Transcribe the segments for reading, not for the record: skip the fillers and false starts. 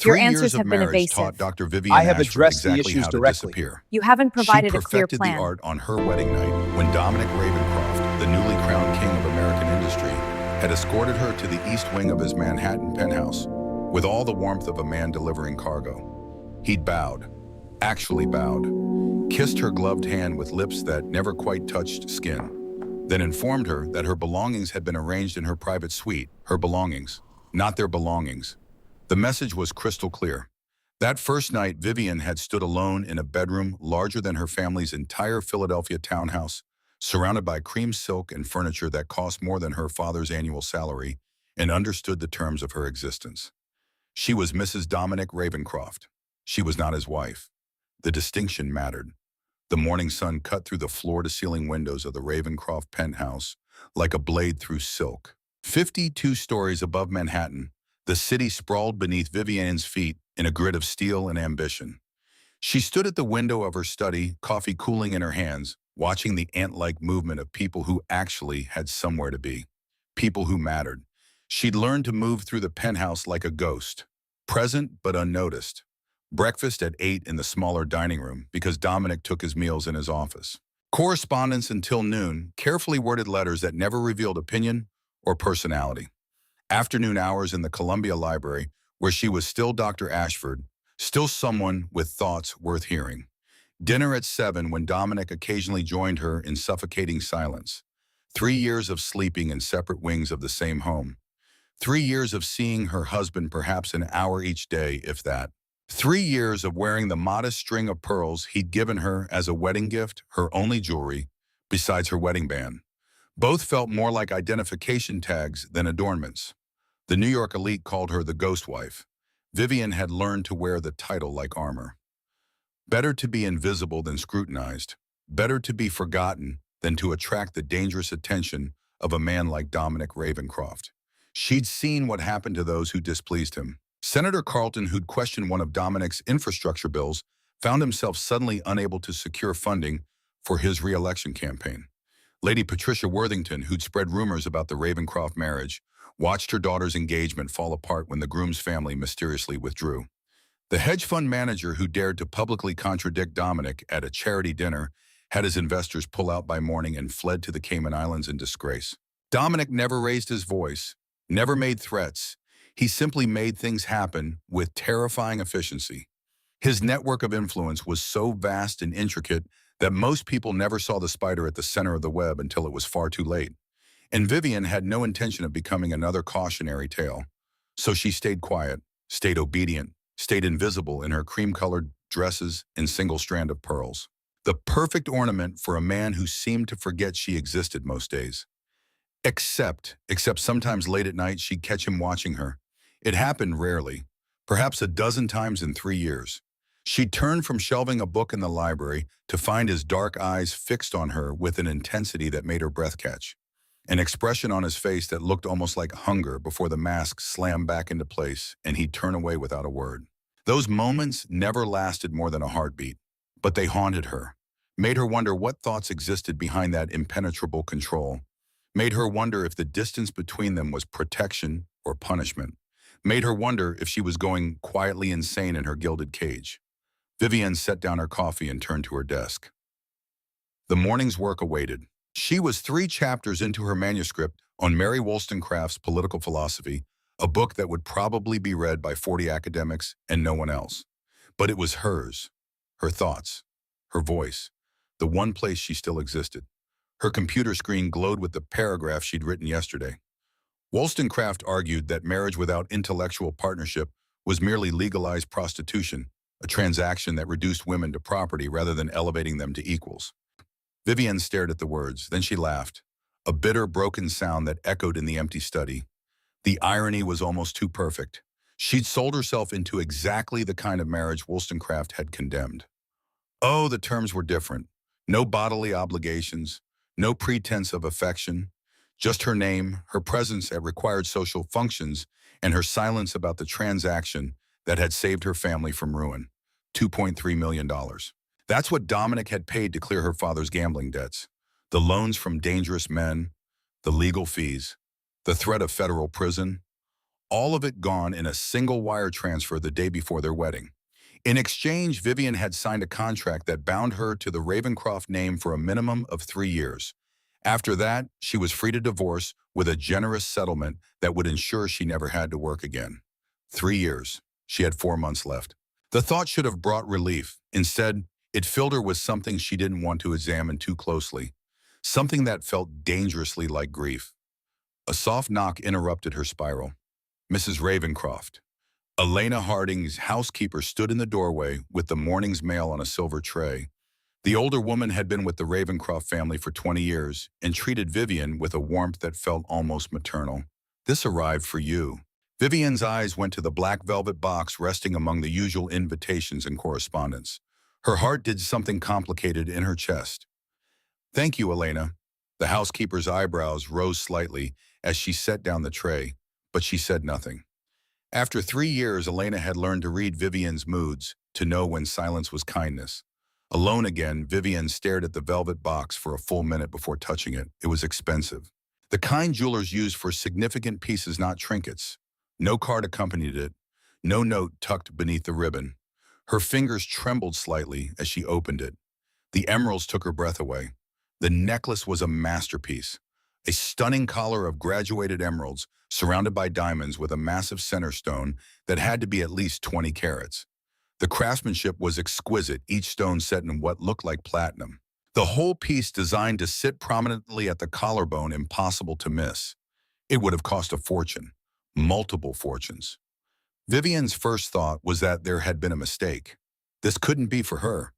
Your 3 years answers of have been marriage evasive. taught Dr. Vivian I have Ashford addressed the exactly issues how to directly. disappear. You haven't She provided a clear perfected the plan. art on her wedding night when Dominic Ravencroft, the newly crowned king of American industry, had escorted her to the east wing of his Manhattan penthouse with all the warmth of a man delivering cargo. He'd bowed, actually bowed, kissed her gloved hand with lips that never quite touched skin, then informed her that her belongings had been arranged in her private suite, her belongings, not their belongings. The message was crystal clear. That first night, Vivian had stood alone in a bedroom larger than her family's entire Philadelphia townhouse, surrounded by cream silk and furniture that cost more than her father's annual salary, and understood the terms of her existence. She was Mrs. Dominic Ravencroft. She was not his wife. The distinction mattered. The morning sun cut through the floor-to-ceiling windows of the Ravencroft penthouse like a blade through silk. 52 stories above Manhattan, the city sprawled beneath Vivian's feet in a grid of steel and ambition. She stood at the window of her study, coffee cooling in her hands, watching the ant-like movement of people who actually had somewhere to be. People who mattered. She'd learned to move through the penthouse like a ghost, present but unnoticed. Breakfast at 8 in the smaller dining room because Dominic took his meals in his office. Correspondence until noon, carefully worded letters that never revealed opinion or personality. Afternoon hours in the Columbia Library, where she was still Dr. Ashford, still someone with thoughts worth hearing. Dinner at 7 when Dominic occasionally joined her in suffocating silence. 3 years of sleeping in separate wings of the same home. 3 years of seeing her husband perhaps an hour each day, if that. 3 years of wearing the modest string of pearls he'd given her as a wedding gift, her only jewelry, besides her wedding band. Both felt more like identification tags than adornments. The New York elite called her the ghost wife. Vivian had learned to wear the title like armor. Better to be invisible than scrutinized. Better to be forgotten than to attract the dangerous attention of a man like Dominic Ravencroft. She'd seen what happened to those who displeased him. Senator Carlton, who'd questioned one of Dominic's infrastructure bills, found himself suddenly unable to secure funding for his re-election campaign. Lady Patricia Worthington, who'd spread rumors about the Ravencroft marriage, watched her daughter's engagement fall apart when the groom's family mysteriously withdrew. The hedge fund manager who dared to publicly contradict Dominic at a charity dinner had his investors pull out by morning and fled to the Cayman Islands in disgrace. Dominic never raised his voice, never made threats. He simply made things happen with terrifying efficiency. His network of influence was so vast and intricate that most people never saw the spider at the center of the web until it was far too late. And Vivian had no intention of becoming another cautionary tale. So she stayed quiet, stayed obedient, stayed invisible in her cream-colored dresses and single strand of pearls. The perfect ornament for a man who seemed to forget she existed most days. Except sometimes late at night she'd catch him watching her. It happened rarely, perhaps a dozen times in 3 years. She'd turn from shelving a book in the library to find his dark eyes fixed on her with an intensity that made her breath catch. An expression on his face that looked almost like hunger before the mask slammed back into place and he'd turn away without a word. Those moments never lasted more than a heartbeat, but they haunted her, made her wonder what thoughts existed behind that impenetrable control, made her wonder if the distance between them was protection or punishment, made her wonder if she was going quietly insane in her gilded cage. Vivian set down her coffee and turned to her desk. The morning's work awaited. She was 3 chapters into her manuscript on Mary Wollstonecraft's political philosophy, a book that would probably be read by 40 academics and no one else. But it was hers, her thoughts, her voice, the one place she still existed. Her computer screen glowed with the paragraph she'd written yesterday. Wollstonecraft argued that marriage without intellectual partnership was merely legalized prostitution, a transaction that reduced women to property rather than elevating them to equals. Vivian stared at the words, then she laughed, a bitter, broken sound that echoed in the empty study. The irony was almost too perfect. She'd sold herself into exactly the kind of marriage Wollstonecraft had condemned. Oh, the terms were different. No bodily obligations, no pretense of affection, just her name, her presence at required social functions, and her silence about the transaction that had saved her family from ruin. $2.3 million. That's what Dominic had paid to clear her father's gambling debts. The loans from dangerous men, the legal fees, the threat of federal prison. all of it gone in a single wire transfer the day before their wedding. In exchange, Vivian had signed a contract that bound her to the Ravencroft name for a minimum of 3 years. After that, she was free to divorce with a generous settlement that would ensure she never had to work again. 3 years. She had 4 months left. The thought should have brought relief. Instead, it filled her with something she didn't want to examine too closely, something that felt dangerously like grief. A soft knock interrupted her spiral. Mrs. Ravencroft. Elena Harding's housekeeper stood in the doorway with the morning's mail on a silver tray. The older woman had been with the Ravencroft family for 20 years and treated Vivian with a warmth that felt almost maternal. This arrived for you. Vivian's eyes went to the black velvet box resting among the usual invitations and correspondence. Her heart did something complicated in her chest. Thank you, Elena. The housekeeper's eyebrows rose slightly as she set down the tray, but she said nothing. After 3 years, Elena had learned to read Vivian's moods, to know when silence was kindness. Alone again, Vivian stared at the velvet box for a full minute before touching it. It was expensive. The kind jewelers used for significant pieces, not trinkets. No card accompanied it, no note tucked beneath the ribbon. Her fingers trembled slightly as she opened it. The emeralds took her breath away. The necklace was a masterpiece. A stunning collar of graduated emeralds surrounded by diamonds with a massive center stone that had to be at least 20 carats. The craftsmanship was exquisite, each stone set in what looked like platinum. The whole piece designed to sit prominently at the collarbone, impossible to miss. It would have cost a fortune, multiple fortunes. Vivian's first thought was that there had been a mistake. This couldn't be for her.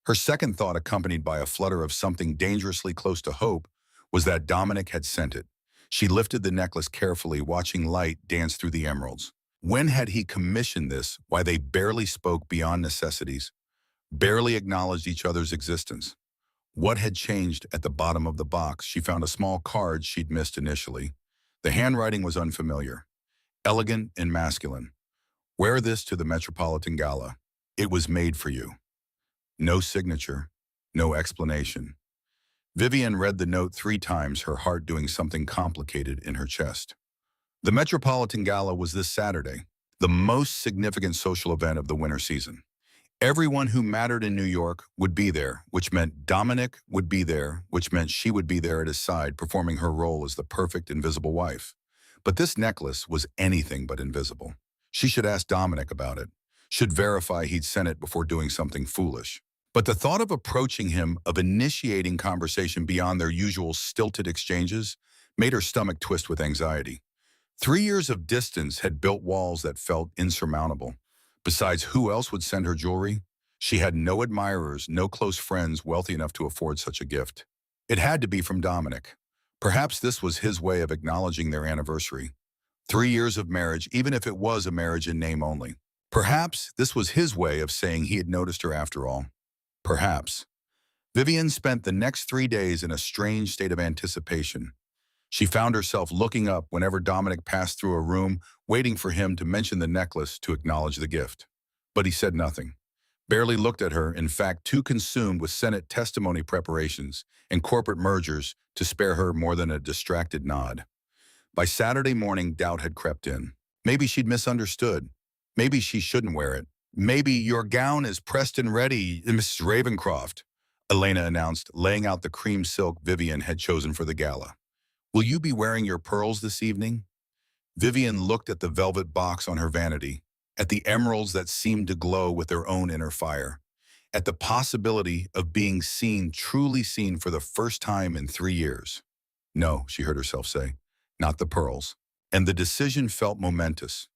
Her second thought, accompanied by a flutter of something dangerously close to hope, was that Dominic had sent it. She lifted the necklace carefully, watching light dance through the emeralds. When had he commissioned this? Why, they barely spoke beyond necessities, barely acknowledged each other's existence. What had changed? At the bottom of the box, she found a small card she'd missed initially. The handwriting was unfamiliar, elegant and masculine. Wear this to the Metropolitan Gala. It was made for you. No signature, no explanation. Vivian read the note 3 times, her heart doing something complicated in her chest. The Metropolitan Gala was this Saturday, the most significant social event of the winter season. Everyone who mattered in New York would be there, which meant Dominic would be there, which meant she would be there at his side, performing her role as the perfect invisible wife. But this necklace was anything but invisible. She should ask Dominic about it, should verify he'd sent it before doing something foolish. But the thought of approaching him, of initiating conversation beyond their usual stilted exchanges, made her stomach twist with anxiety. 3 years of distance had built walls that felt insurmountable. Besides, who else would send her jewelry? She had no admirers, no close friends wealthy enough to afford such a gift. It had to be from Dominic. Perhaps this was his way of acknowledging their anniversary. 3 years of marriage, even if it was a marriage in name only. Perhaps this was his way of saying he had noticed her after all. Perhaps. Vivian spent the next 3 days in a strange state of anticipation. She found herself looking up whenever Dominic passed through a room, waiting for him to mention the necklace to acknowledge the gift. But he said nothing, barely looked at her, in fact, too consumed with Senate testimony preparations and corporate mergers to spare her more than a distracted nod. By Saturday morning, doubt had crept in. Maybe she'd misunderstood. Maybe she shouldn't wear it. Maybe your gown is pressed and ready, Mrs. Ravencroft, Elena announced, laying out the cream silk Vivian had chosen for the gala. Will you be wearing your pearls this evening? Vivian looked at the velvet box on her vanity, at the emeralds that seemed to glow with their own inner fire, at the possibility of being seen, truly seen for the first time in 3 years. No, she heard herself say, not the pearls. And the decision felt momentous,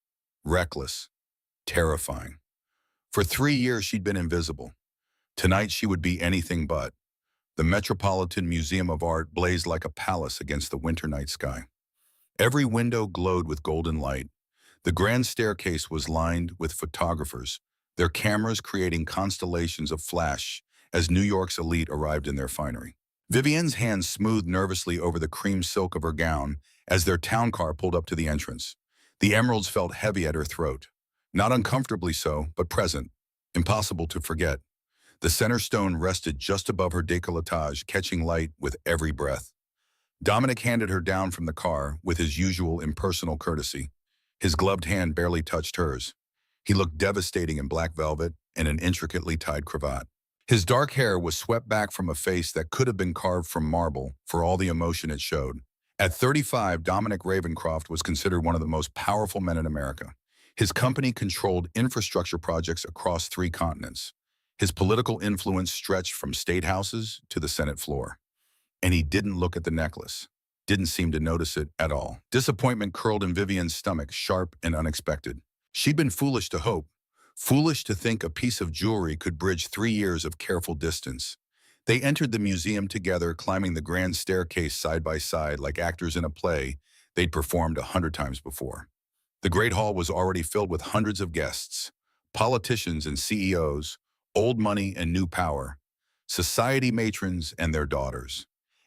reckless, terrifying. For 3 years, she'd been invisible. Tonight, she would be anything but. The Metropolitan Museum of Art blazed like a palace against the winter night sky. Every window glowed with golden light. The grand staircase was lined with photographers, their cameras creating constellations of flash as New York's elite arrived in their finery. Vivian's hands smoothed nervously over the cream silk of her gown as their town car pulled up to the entrance. The emeralds felt heavy at her throat. Not uncomfortably so, but present, impossible to forget. The center stone rested just above her décolletage, catching light with every breath. Dominic handed her down from the car with his usual impersonal courtesy. His gloved hand barely touched hers. He looked devastating in black velvet and an intricately tied cravat. His dark hair was swept back from a face that could have been carved from marble for all the emotion it showed. At 35, Dominic Ravencroft was considered one of the most powerful men in America. His company controlled infrastructure projects across 3 continents. His political influence stretched from state houses to the Senate floor. And he didn't look at the necklace, didn't seem to notice it at all. Disappointment curled in Vivian's stomach, sharp and unexpected. She'd been foolish to hope, foolish to think a piece of jewelry could bridge 3 years of careful distance. They entered the museum together, climbing the grand staircase side by side like actors in a play they'd performed 100 times before. The Great Hall was already filled with hundreds of guests, politicians and CEOs, old money and new power, society matrons and their daughters.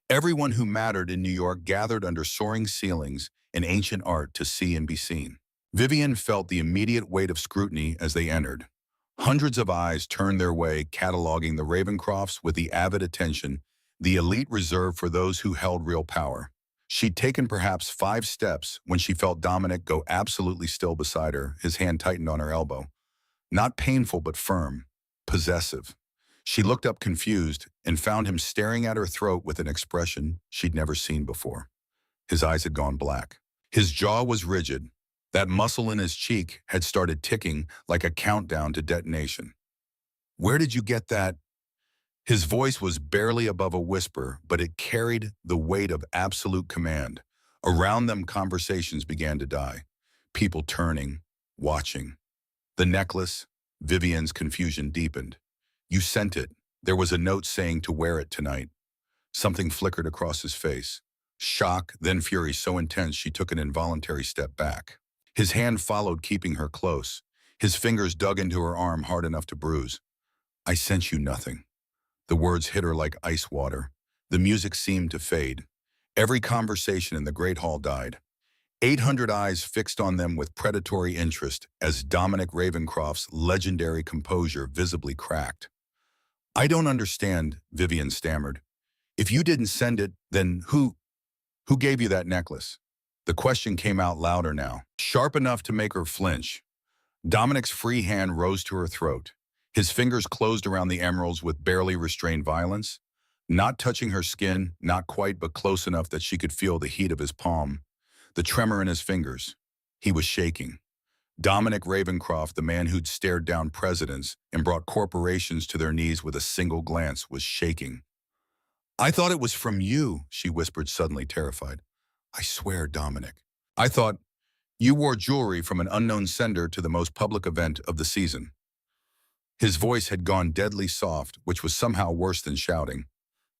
Everyone who mattered in New York gathered under soaring ceilings and ancient art to see and be seen. Vivian felt the immediate weight of scrutiny as they entered. Hundreds of eyes turned their way, cataloging the Ravencrofts with the avid attention, the elite reserved for those who held real power. She'd taken perhaps 5 steps when she felt Dominic go absolutely still beside her, his hand tightened on her elbow. Not painful but firm, possessive. She looked up confused and found him staring at her throat with an expression she'd never seen before. His eyes had gone black. His jaw was rigid. That muscle in his cheek had started ticking like a countdown to detonation. "Where did you get that?" His voice was barely above a whisper, but it carried the weight of absolute command. Around them, conversations began to die. People turning, watching. The necklace, Vivian's confusion deepened. "You sent it. There was a note saying to wear it tonight." Something flickered across his face. Shock, then fury so intense she took an involuntary step back. His hand followed, keeping her close. His fingers dug into her arm hard enough to bruise. "I sent you nothing." The words hit her like ice water. The music seemed to fade. Every conversation in the Great Hall died. 800 eyes fixed on them with predatory interest as Dominic Ravencroft's legendary composure visibly cracked. "I don't understand," Vivian stammered. "If you didn't send it, then who gave you that necklace?" The question came out louder now, sharp enough to make her flinch. Dominic's free hand rose to her throat. His fingers closed around the emeralds with barely restrained violence, not touching her skin, not quite, but close enough that she could feel the heat of his palm, the tremor in his fingers. He was shaking. Dominic Ravencroft, the man who'd stared down presidents and brought corporations to their knees with a single glance, was shaking. "I thought it was from you," she whispered, suddenly terrified. "I swear, Dominic. I thought you wore jewelry from an unknown sender to the most public event of the season." His voice had gone deadly soft, which was somehow worse than shouting.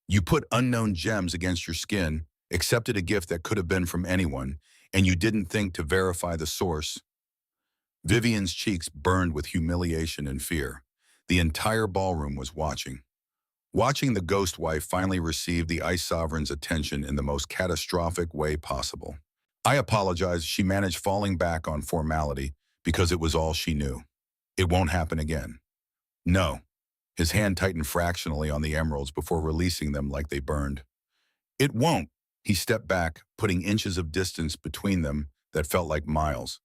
"You put unknown gems against your skin, accepted a gift that could have been from anyone, and you didn't think to verify the source." Vivian's cheeks burned with humiliation and fear. The entire ballroom was watching. Watching the ghost wife finally receive the Ice Sovereign's attention in the most catastrophic way possible. "I apologize," she managed, falling back on formality because it was all she knew. "It won't happen again." "No." His hand tightened fractionally on the emeralds before releasing them like they burned. "It won't." He stepped back, putting inches of distance between them that felt like miles.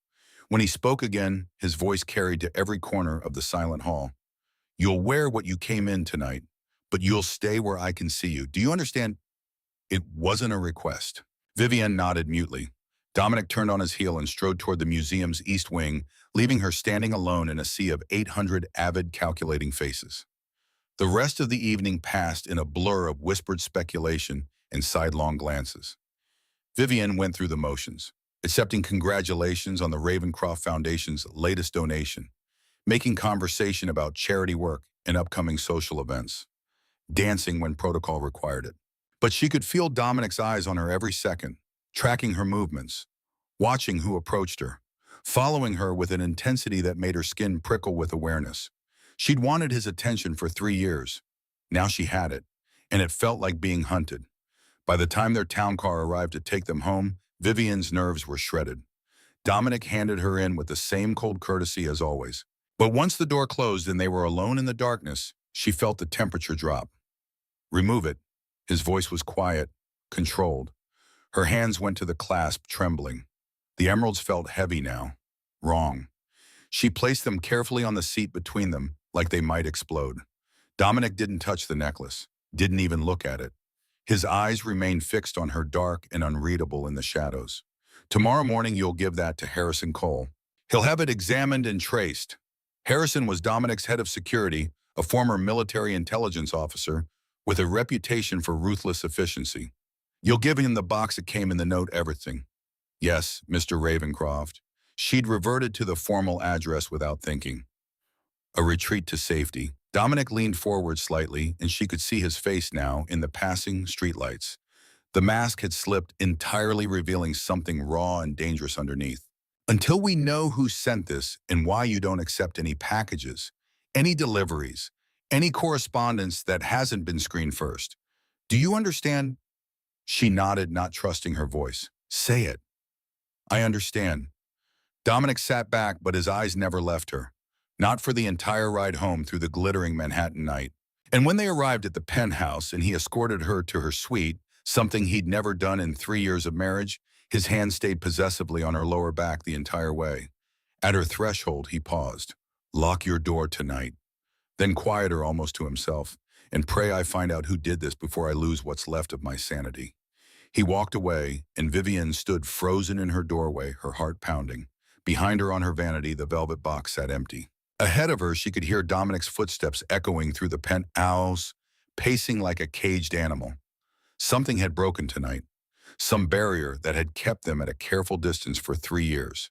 When he spoke again, his voice carried to every corner of the silent hall. "You'll wear what you came in tonight, but you'll stay where I can see you. Do you understand?" It wasn't a request. Vivian nodded mutely. Dominic turned on his heel and strode toward the museum's east wing, leaving her standing alone in a sea of 800 avid, calculating faces. The rest of the evening passed in a blur of whispered speculation and sidelong glances. Vivian went through the motions, accepting congratulations on the Ravencroft Foundation's latest donation, making conversation about charity work and upcoming social events, dancing when protocol required it. But she could feel Dominic's eyes on her every second, tracking her movements, watching who approached her, following her with an intensity that made her skin prickle with awareness. She'd wanted his attention for 3 years. Now she had it, and it felt like being hunted. By the time their town car arrived to take them home, Vivian's nerves were shredded. Dominic handed her in with the same cold courtesy as always. But once the door closed and they were alone in the darkness, she felt the temperature drop. "Remove it." His voice was quiet, controlled. Her hands went to the clasp, trembling. The emeralds felt heavy now, Wrong. She placed them carefully on the seat between them, like they might explode. Dominic didn't touch the necklace, didn't even look at it. His eyes remained fixed on her, dark and unreadable in the shadows. Tomorrow morning you'll give that to Harrison Cole. He'll have it examined and traced. Harrison was Dominic's head of security, a former military intelligence officer with a reputation for ruthless efficiency. You'll give him the box that came in the note, everything. Yes, Mr. Ravencroft. She'd reverted to the formal address without thinking. A retreat to safety. Dominic leaned forward slightly, and she could see his face now in the passing streetlights. The mask had slipped, entirely revealing something raw and dangerous underneath. Until we know who sent this and why you don't accept any packages, any deliveries, any correspondence that hasn't been screened first. Do you understand? She nodded, not trusting her voice. Say it. I understand. Dominic sat back, but his eyes never left her. Not for the entire ride home through the glittering Manhattan night. And when they arrived at the penthouse and he escorted her to her suite, something he'd never done in 3 years of marriage, his hand stayed possessively on her lower back the entire way. At her threshold, he paused. Lock your door tonight. Then quieter, almost to himself, and pray I find out who did this before I lose what's left of my sanity. He walked away, and Vivian stood frozen in her doorway, her heart pounding. Behind her on her vanity, the velvet box sat empty. Ahead of her, she could hear Dominic's footsteps echoing through the penthouse, pacing like a caged animal. Something had broken tonight. Some barrier that had kept them at a careful distance for 3 years.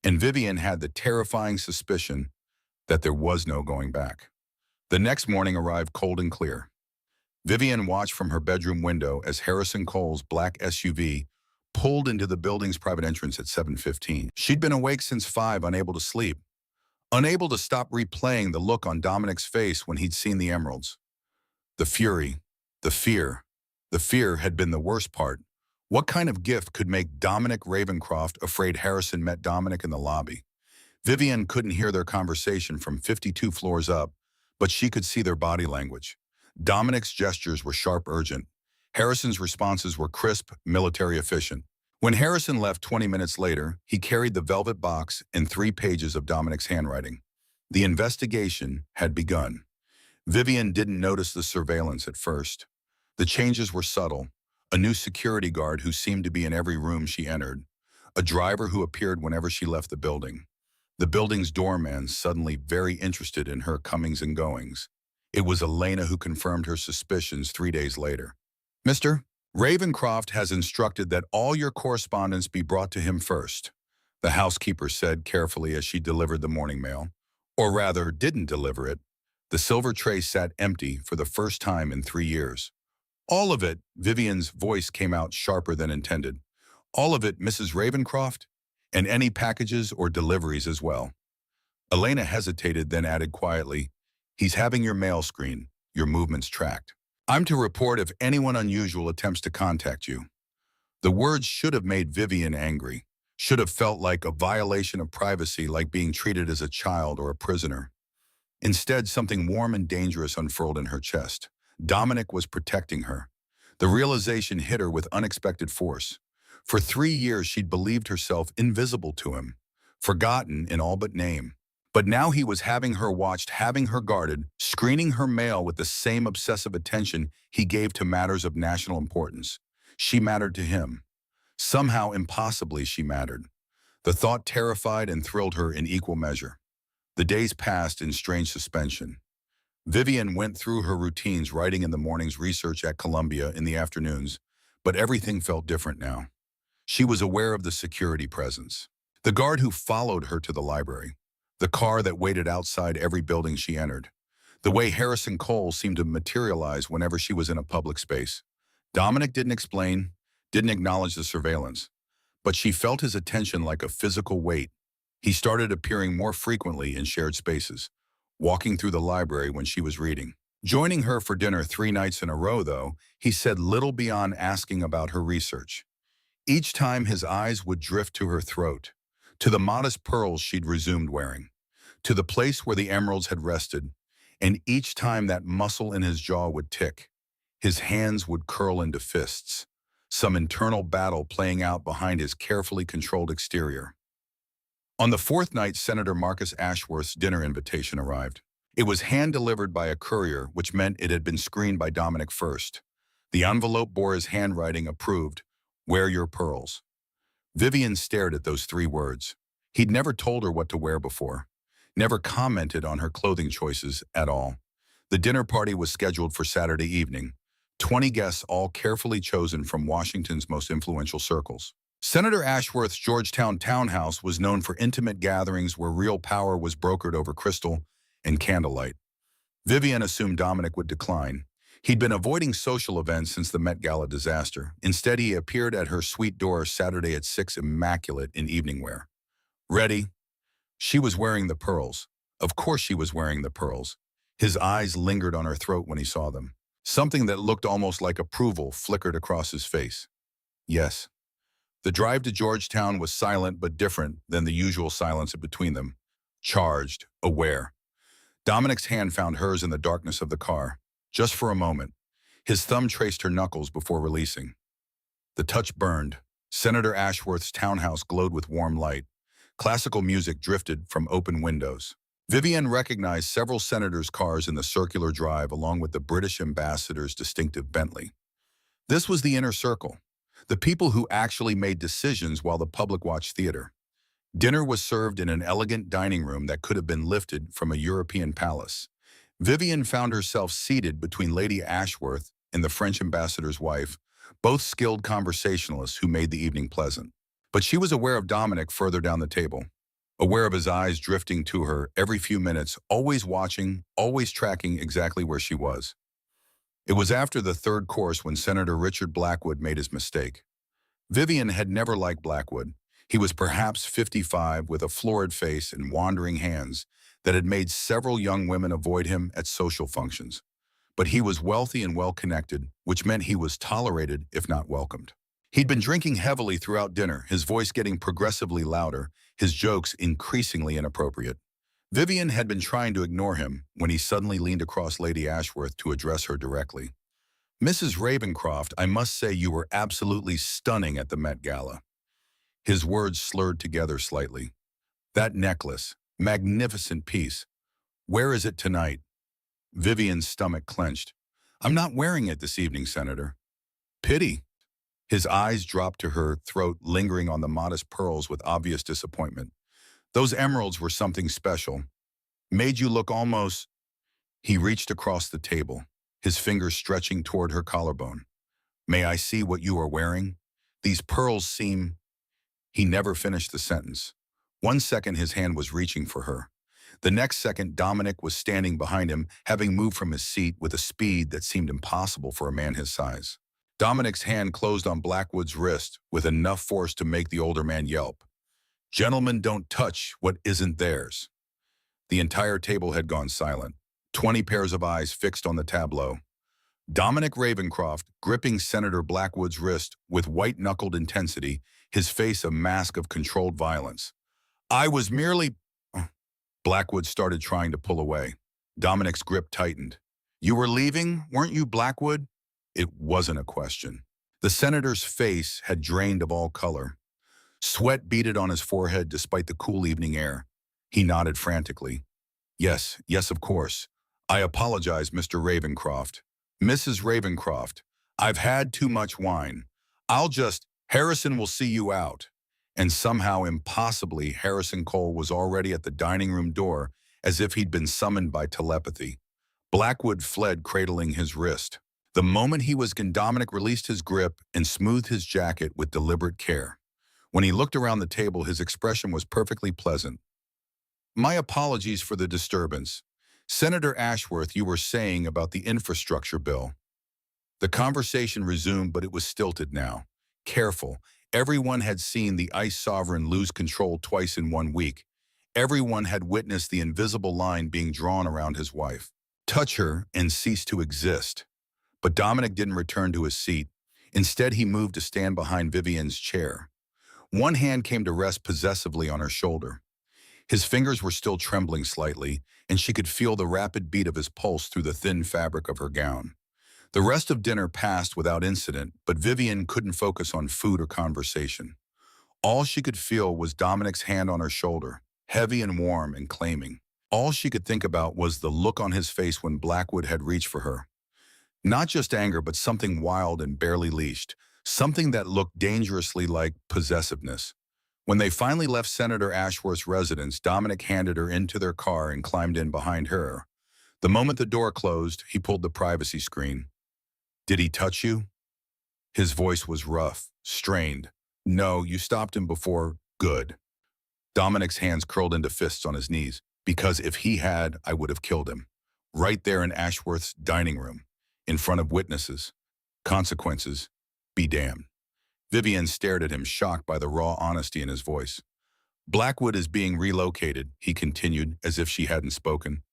And Vivian had the terrifying suspicion that there was no going back. The next morning arrived cold and clear. Vivian watched from her bedroom window as Harrison Cole's black SUV pulled into the building's private entrance at 7:15. She'd been awake since 5, unable to sleep, unable to stop replaying the look on Dominic's face when he'd seen the emeralds. The fury, the fear. The fear had been the worst part. What kind of gift could make Dominic Ravencroft afraid Harrison met Dominic in the lobby? Vivian couldn't hear their conversation from 52 floors up, but she could see their body language. Dominic's gestures were sharp, urgent. Harrison's responses were crisp, military efficient. When Harrison left 20 minutes later, he carried the velvet box and 3 pages of Dominic's handwriting. The investigation had begun. Vivian didn't notice the surveillance at first. The changes were subtle. A new security guard who seemed to be in every room she entered. A driver who appeared whenever she left the building. The building's doorman suddenly very interested in her comings and goings. It was Elena who confirmed her suspicions 3 days later. Mr. Ravencroft has instructed that all your correspondence be brought to him first, the housekeeper said carefully as she delivered the morning mail. Or rather, didn't deliver it. The silver tray sat empty for the first time in 3 years. All of it, Vivian's voice came out sharper than intended. All of it, Mrs. Ravencroft? And any packages or deliveries as well. Elena hesitated, then added quietly, he's having your mail screened, your movements tracked. I'm to report if anyone unusual attempts to contact you. The words should have made Vivian angry, should have felt like a violation of privacy, like being treated as a child or a prisoner. Instead, something warm and dangerous unfurled in her chest. Dominic was protecting her. The realization hit her with unexpected force. For 3 years, she'd believed herself invisible to him, forgotten in all but name. But now he was having her watched, having her guarded, screening her mail with the same obsessive attention he gave to matters of national importance. She mattered to him. Somehow, impossibly, she mattered. The thought terrified and thrilled her in equal measure. The days passed in strange suspension. Vivian went through her routines, writing in the mornings, research at Columbia in the afternoons, but everything felt different now. She was aware of the security presence. The guard who followed her to the library. The car that waited outside every building she entered. The way Harrison Cole seemed to materialize whenever she was in a public space. Dominic didn't explain, didn't acknowledge the surveillance, but she felt his attention like a physical weight. He started appearing more frequently in shared spaces, walking through the library when she was reading. Joining her for dinner 3 nights in a row, though, he said little beyond asking about her research. Each time his eyes would drift to her throat, to the modest pearls she'd resumed wearing, to the place where the emeralds had rested, and each time that muscle in his jaw would tick, his hands would curl into fists, some internal battle playing out behind his carefully controlled exterior. On the fourth night, Senator Marcus Ashworth's dinner invitation arrived. It was hand-delivered by a courier, which meant it had been screened by Dominic first. The envelope bore his handwriting approved, "Wear your pearls." Vivian stared at those three words. He'd never told her what to wear before, never commented on her clothing choices at all. The dinner party was scheduled for Saturday evening. 20 guests, all carefully chosen from Washington's most influential circles. Senator Ashworth's Georgetown townhouse was known for intimate gatherings where real power was brokered over crystal and candlelight. Vivian assumed Dominic would decline. He'd been avoiding social events since the Met Gala disaster. Instead, he appeared at her suite door Saturday at 6, immaculate in evening wear. Ready? She was wearing the pearls. Of course she was wearing the pearls. His eyes lingered on her throat when he saw them. Something that looked almost like approval flickered across his face. Yes. The drive to Georgetown was silent but different than the usual silence between them. Charged, aware. Dominic's hand found hers in the darkness of the car. Just for a moment. His thumb traced her knuckles before releasing. The touch burned. Senator Ashworth's townhouse glowed with warm light. Classical music drifted from open windows. Vivian recognized several senators' cars in the circular drive along with the British ambassador's distinctive Bentley. This was the inner circle. The people who actually made decisions while the public watched theater. Dinner was served in an elegant dining room that could have been lifted from a European palace. Vivian found herself seated between Lady Ashworth and the French ambassador's wife, both skilled conversationalists who made the evening pleasant. But she was aware of Dominic further down the table, aware of his eyes drifting to her every few minutes, always watching, always tracking exactly where she was. It was after the third course when Senator Richard Blackwood made his mistake. Vivian had never liked Blackwood. He was perhaps 55 with a florid face and wandering hands that had made several young women avoid him at social functions. But he was wealthy and well-connected, which meant he was tolerated if not welcomed. He'd been drinking heavily throughout dinner, his voice getting progressively louder, his jokes increasingly inappropriate. Vivian had been trying to ignore him when he suddenly leaned across Lady Ashworth to address her directly. "Mrs. Ravencroft, I must say you were absolutely stunning at the Met Gala." His words slurred together slightly. "That necklace, magnificent piece. Where is it tonight?" Vivian's stomach clenched. "I'm not wearing it this evening, Senator." "Pity." His eyes dropped to her throat, lingering on the modest pearls with obvious disappointment. "Those emeralds were something special. Made you look almost—" He reached across the table, his fingers stretching toward her collarbone. "May I see what you are wearing? These pearls seem—" He never finished the sentence. One second his hand was reaching for her. The next second Dominic was standing behind him, having moved from his seat with a speed that seemed impossible for a man his size. Dominic's hand closed on Blackwood's wrist with enough force to make the older man yelp. "Gentlemen don't touch what isn't theirs." The entire table had gone silent, 20 pairs of eyes fixed on the tableau. Dominic Ravencroft, gripping Senator Blackwood's wrist with white-knuckled intensity, his face a mask of controlled violence. "I was merely—" Blackwood started trying to pull away. Dominic's grip tightened. "You were leaving, weren't you, Blackwood?" It wasn't a question. The senator's face had drained of all color. Sweat beaded on his forehead despite the cool evening air. He nodded frantically. Yes, of course. I apologize, Mr. Ravencroft. Mrs. Ravencroft, I've had too much wine. Harrison will see you out." And somehow, impossibly, Harrison Cole was already at the dining room door, as if he'd been summoned by telepathy. Blackwood fled, cradling his wrist. The moment he was gone, Dominic released his grip and smoothed his jacket with deliberate care. When he looked around the table, his expression was perfectly pleasant. "My apologies for the disturbance. Senator Ashworth, you were saying about the infrastructure bill." The conversation resumed, but it was stilted now. Careful. Everyone had seen the ice sovereign lose control twice in 1 week. Everyone had witnessed the invisible line being drawn around his wife. Touch her and cease to exist. But Dominic didn't return to his seat. Instead, he moved to stand behind Vivian's chair. One hand came to rest possessively on her shoulder. His fingers were still trembling slightly, and she could feel the rapid beat of his pulse through the thin fabric of her gown. The rest of dinner passed without incident, but Vivian couldn't focus on food or conversation. All she could feel was Dominic's hand on her shoulder, heavy and warm and claiming. All she could think about was the look on his face when Blackwood had reached for her. Not just anger, but something wild and barely leashed, something that looked dangerously like possessiveness. When they finally left Senator Ashworth's residence, Dominic handed her into their car and climbed in behind her. The moment the door closed, he pulled the privacy screen. "Did he touch you?" His voice was rough, strained. "No, you stopped him before. Good." Dominic's hands curled into fists on his knees. "Because if he had, I would have killed him. Right there in Ashworth's dining room, in front of witnesses. Consequences, be damned." Vivian stared at him, shocked by the raw honesty in his voice. "Blackwood is being relocated," he continued, as if she hadn't spoken.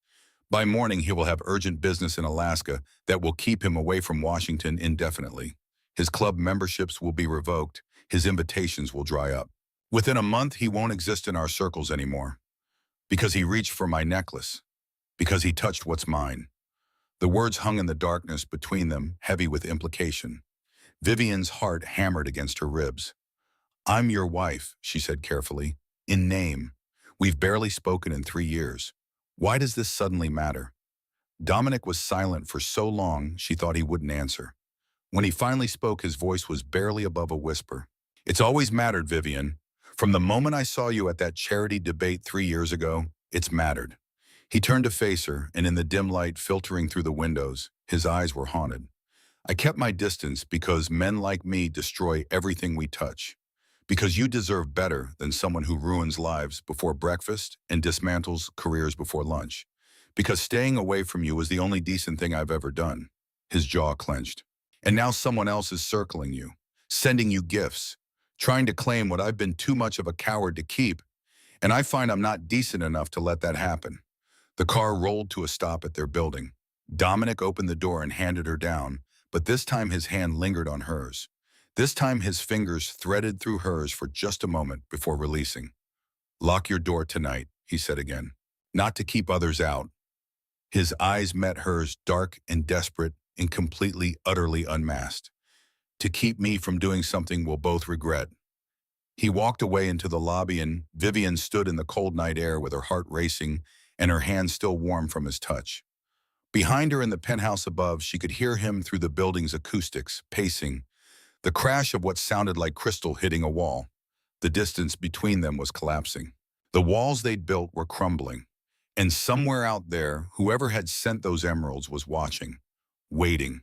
"By morning, he will have urgent business in Alaska that will keep him away from Washington indefinitely. His club memberships will be revoked. His invitations will dry up. Within a month, he won't exist in our circles anymore. Because he reached for my necklace. Because he touched what's mine." The words hung in the darkness between them, heavy with implication. Vivian's heart hammered against her ribs. "I'm your wife," she said carefully. "In name. We've barely spoken in 3 years. Why does this suddenly matter?" Dominic was silent for so long she thought he wouldn't answer. When he finally spoke, his voice was barely above a whisper. "It's always mattered, Vivian. From the moment I saw you at that charity debate 3 years ago, it's mattered." He turned to face her, and in the dim light filtering through the windows, his eyes were haunted. "I kept my distance because men like me destroy everything we touch. Because you deserve better than someone who ruins lives before breakfast and dismantles careers before lunch. Because staying away from you was the only decent thing I've ever done." His jaw clenched. "And now someone else is circling you, sending you gifts, trying to claim what I've been too much of a coward to keep, and I find I'm not decent enough to let that happen." The car rolled to a stop at their building. Dominic opened the door and handed her down, but this time his hand lingered on hers. This time his fingers threaded through hers for just a moment before releasing. "Lock your door tonight," he said again. "Not to keep others out." His eyes met hers, dark and desperate and completely, utterly unmasked. "To keep me from doing something we'll both regret." He walked away into the lobby, and Vivian stood in the cold night air with her heart racing and her hands still warm from his touch. Behind her in the penthouse above, she could hear him through the building's acoustics, pacing, the crash of what sounded like crystal hitting a wall. The distance between them was collapsing. The walls they'd built were crumbling. And somewhere out there, whoever had sent those emeralds was watching, waiting.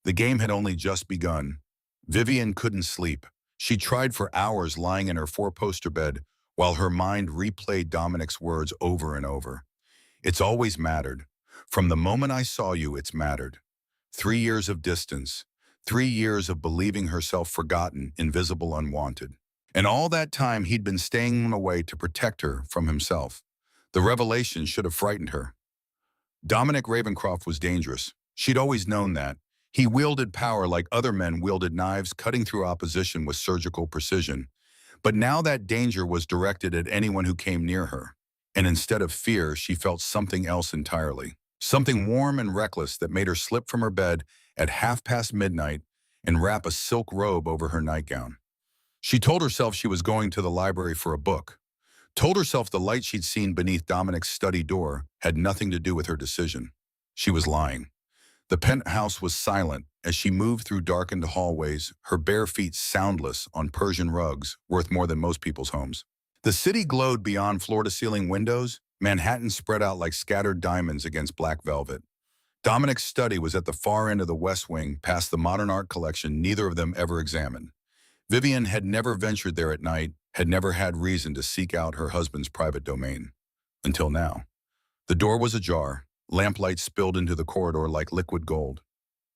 The game had only just begun. Vivian couldn't sleep. She tried for hours lying in her four-poster bed while her mind replayed Dominic's words over and over. "It's always mattered. From the moment I saw you, it's mattered." 3 years of distance. 3 years of believing herself forgotten, invisible, unwanted. And all that time he'd been staying away to protect her from himself. The revelation should have frightened her. Dominic Ravencroft was dangerous. She'd always known that. He wielded power like other men wielded knives, cutting through opposition with surgical precision. But now that danger was directed at anyone who came near her. And instead of fear, she felt something else entirely. Something warm and reckless that made her slip from her bed at midnight and wrap a silk robe over her nightgown. She told herself she was going to the library for a book. Told herself the light she'd seen beneath Dominic's study door had nothing to do with her decision. She was lying. The penthouse was silent as she moved through darkened hallways, her bare feet soundless on Persian rugs worth more than most people's homes. The city glowed beyond floor-to-ceiling windows, Manhattan spread out like scattered diamonds against black velvet. Dominic's study was at the far end of the West Wing, past the modern art collection neither of them ever examined. Vivian had never ventured there at night, had never had reason to seek out her husband's private domain. Until now. The door was ajar. Lamplight spilled into the corridor like liquid gold.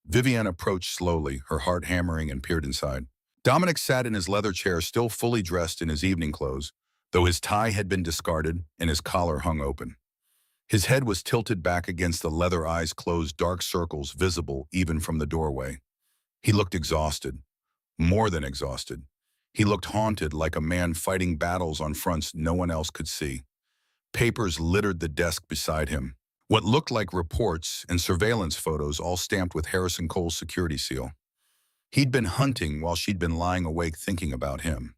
Vivian approached slowly, her heart hammering, and peered inside. Dominic sat in his leather chair, still fully dressed in his evening clothes, though his tie had been discarded and his collar hung open. His head was tilted back against the leather, eyes closed, dark circles visible even from the doorway. He looked exhausted, more than exhausted. He looked haunted, like a man fighting battles on fronts no one else could see. Papers littered the desk beside him. What looked like reports and surveillance photos, all stamped with Harrison Cole's security seal. He'd been hunting while she'd been lying awake thinking about him.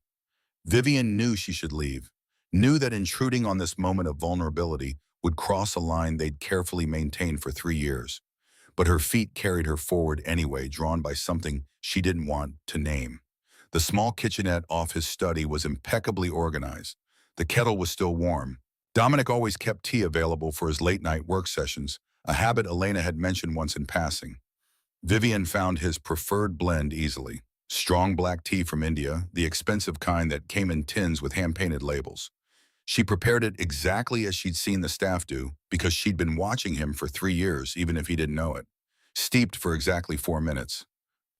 Vivian knew she should leave, knew that intruding on this moment of vulnerability would cross a line they'd carefully maintained for 3 years. But her feet carried her forward anyway, drawn by something she didn't want to name. The small kitchenette off his study was impeccably organized. The kettle was still warm. Dominic always kept tea available for his late-night work sessions, a habit Elena had mentioned once in passing. Vivian found his preferred blend easily. Strong black tea from India, the expensive kind that came in tins with hand-painted labels. She prepared it exactly as she'd seen the staff do because she'd been watching him for 3 years, even if he didn't know it. Steeped for exactly 4 minutes.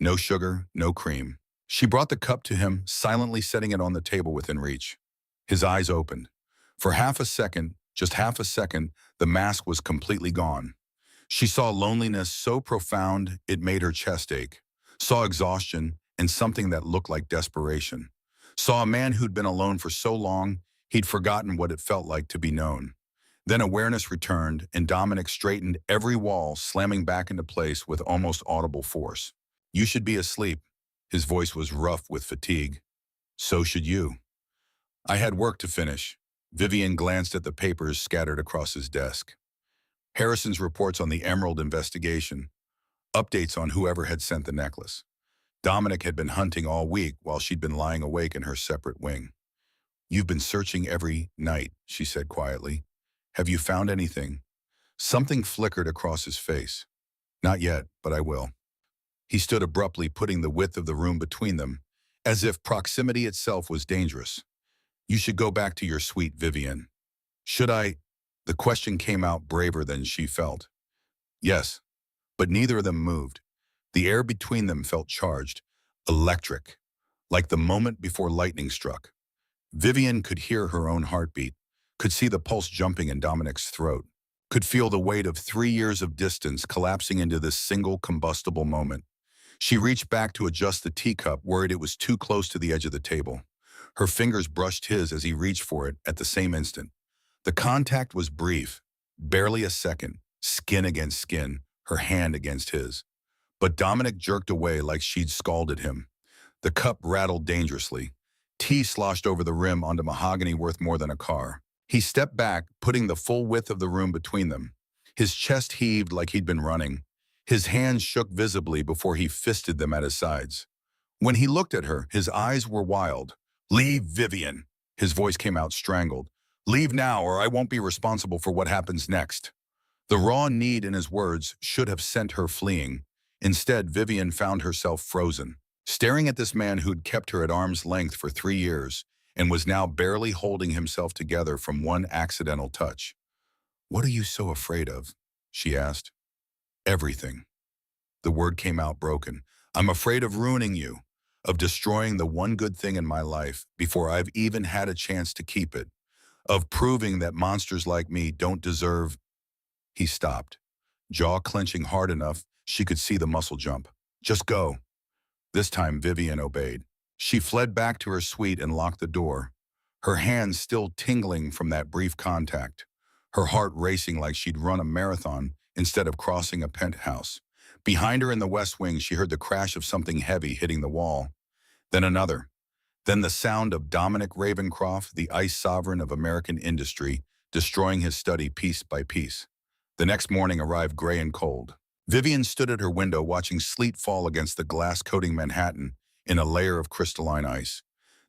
No sugar, no cream. She brought the cup to him, silently setting it on the table within reach. His eyes opened. For half a second, just half a second, the mask was completely gone. She saw loneliness so profound it made her chest ache. Saw exhaustion and something that looked like desperation. Saw a man who'd been alone for so long, he'd forgotten what it felt like to be known. Then awareness returned, and Dominic straightened every wall, slamming back into place with almost audible force. "You should be asleep." His voice was rough with fatigue. "So should you." "I had work to finish." Vivian glanced at the papers scattered across his desk. Harrison's reports on the Emerald investigation. Updates on whoever had sent the necklace. Dominic had been hunting all week while she'd been lying awake in her separate wing. "You've been searching every night," she said quietly. "Have you found anything?" Something flickered across his face. "Not yet, but I will." He stood abruptly, putting the width of the room between them, as if proximity itself was dangerous. "You should go back to your suite, Vivian." "Should I?" The question came out braver than she felt. "Yes." But neither of them moved. The air between them felt charged, electric, like the moment before lightning struck. Vivian could hear her own heartbeat, could see the pulse jumping in Dominic's throat, could feel the weight of 3 years of distance collapsing into this single combustible moment. She reached back to adjust the teacup, worried it was too close to the edge of the table. Her fingers brushed his as he reached for it at the same instant. The contact was brief, barely a second, skin against skin, her hand against his. But Dominic jerked away like she'd scalded him. The cup rattled dangerously. Tea sloshed over the rim onto mahogany worth more than a car. He stepped back, putting the full width of the room between them. His chest heaved like he'd been running. His hands shook visibly before he fisted them at his sides. When he looked at her, his eyes were wild. "Leave, Vivian." His voice came out strangled. "Leave now, or I won't be responsible for what happens next." The raw need in his words should have sent her fleeing. Instead, Vivian found herself frozen, staring at this man who'd kept her at arm's length for 3 years and was now barely holding himself together from one accidental touch. "What are you so afraid of?" she asked. "Everything." The word came out broken. "I'm afraid of ruining you, of destroying the one good thing in my life before I've even had a chance to keep it, of proving that monsters like me don't deserve—" He stopped, jaw clenching hard enough she could see the muscle jump. "Just go." This time Vivian obeyed. She fled back to her suite and locked the door, her hands still tingling from that brief contact, her heart racing like she'd run a marathon instead of crossing a penthouse. Behind her in the West Wing, she heard the crash of something heavy hitting the wall. Then another. Then the sound of Dominic Ravencroft, the ice sovereign of American industry, destroying his study piece by piece. The next morning arrived gray and cold. Vivian stood at her window watching sleet fall against the glass-coating Manhattan in a layer of crystalline ice.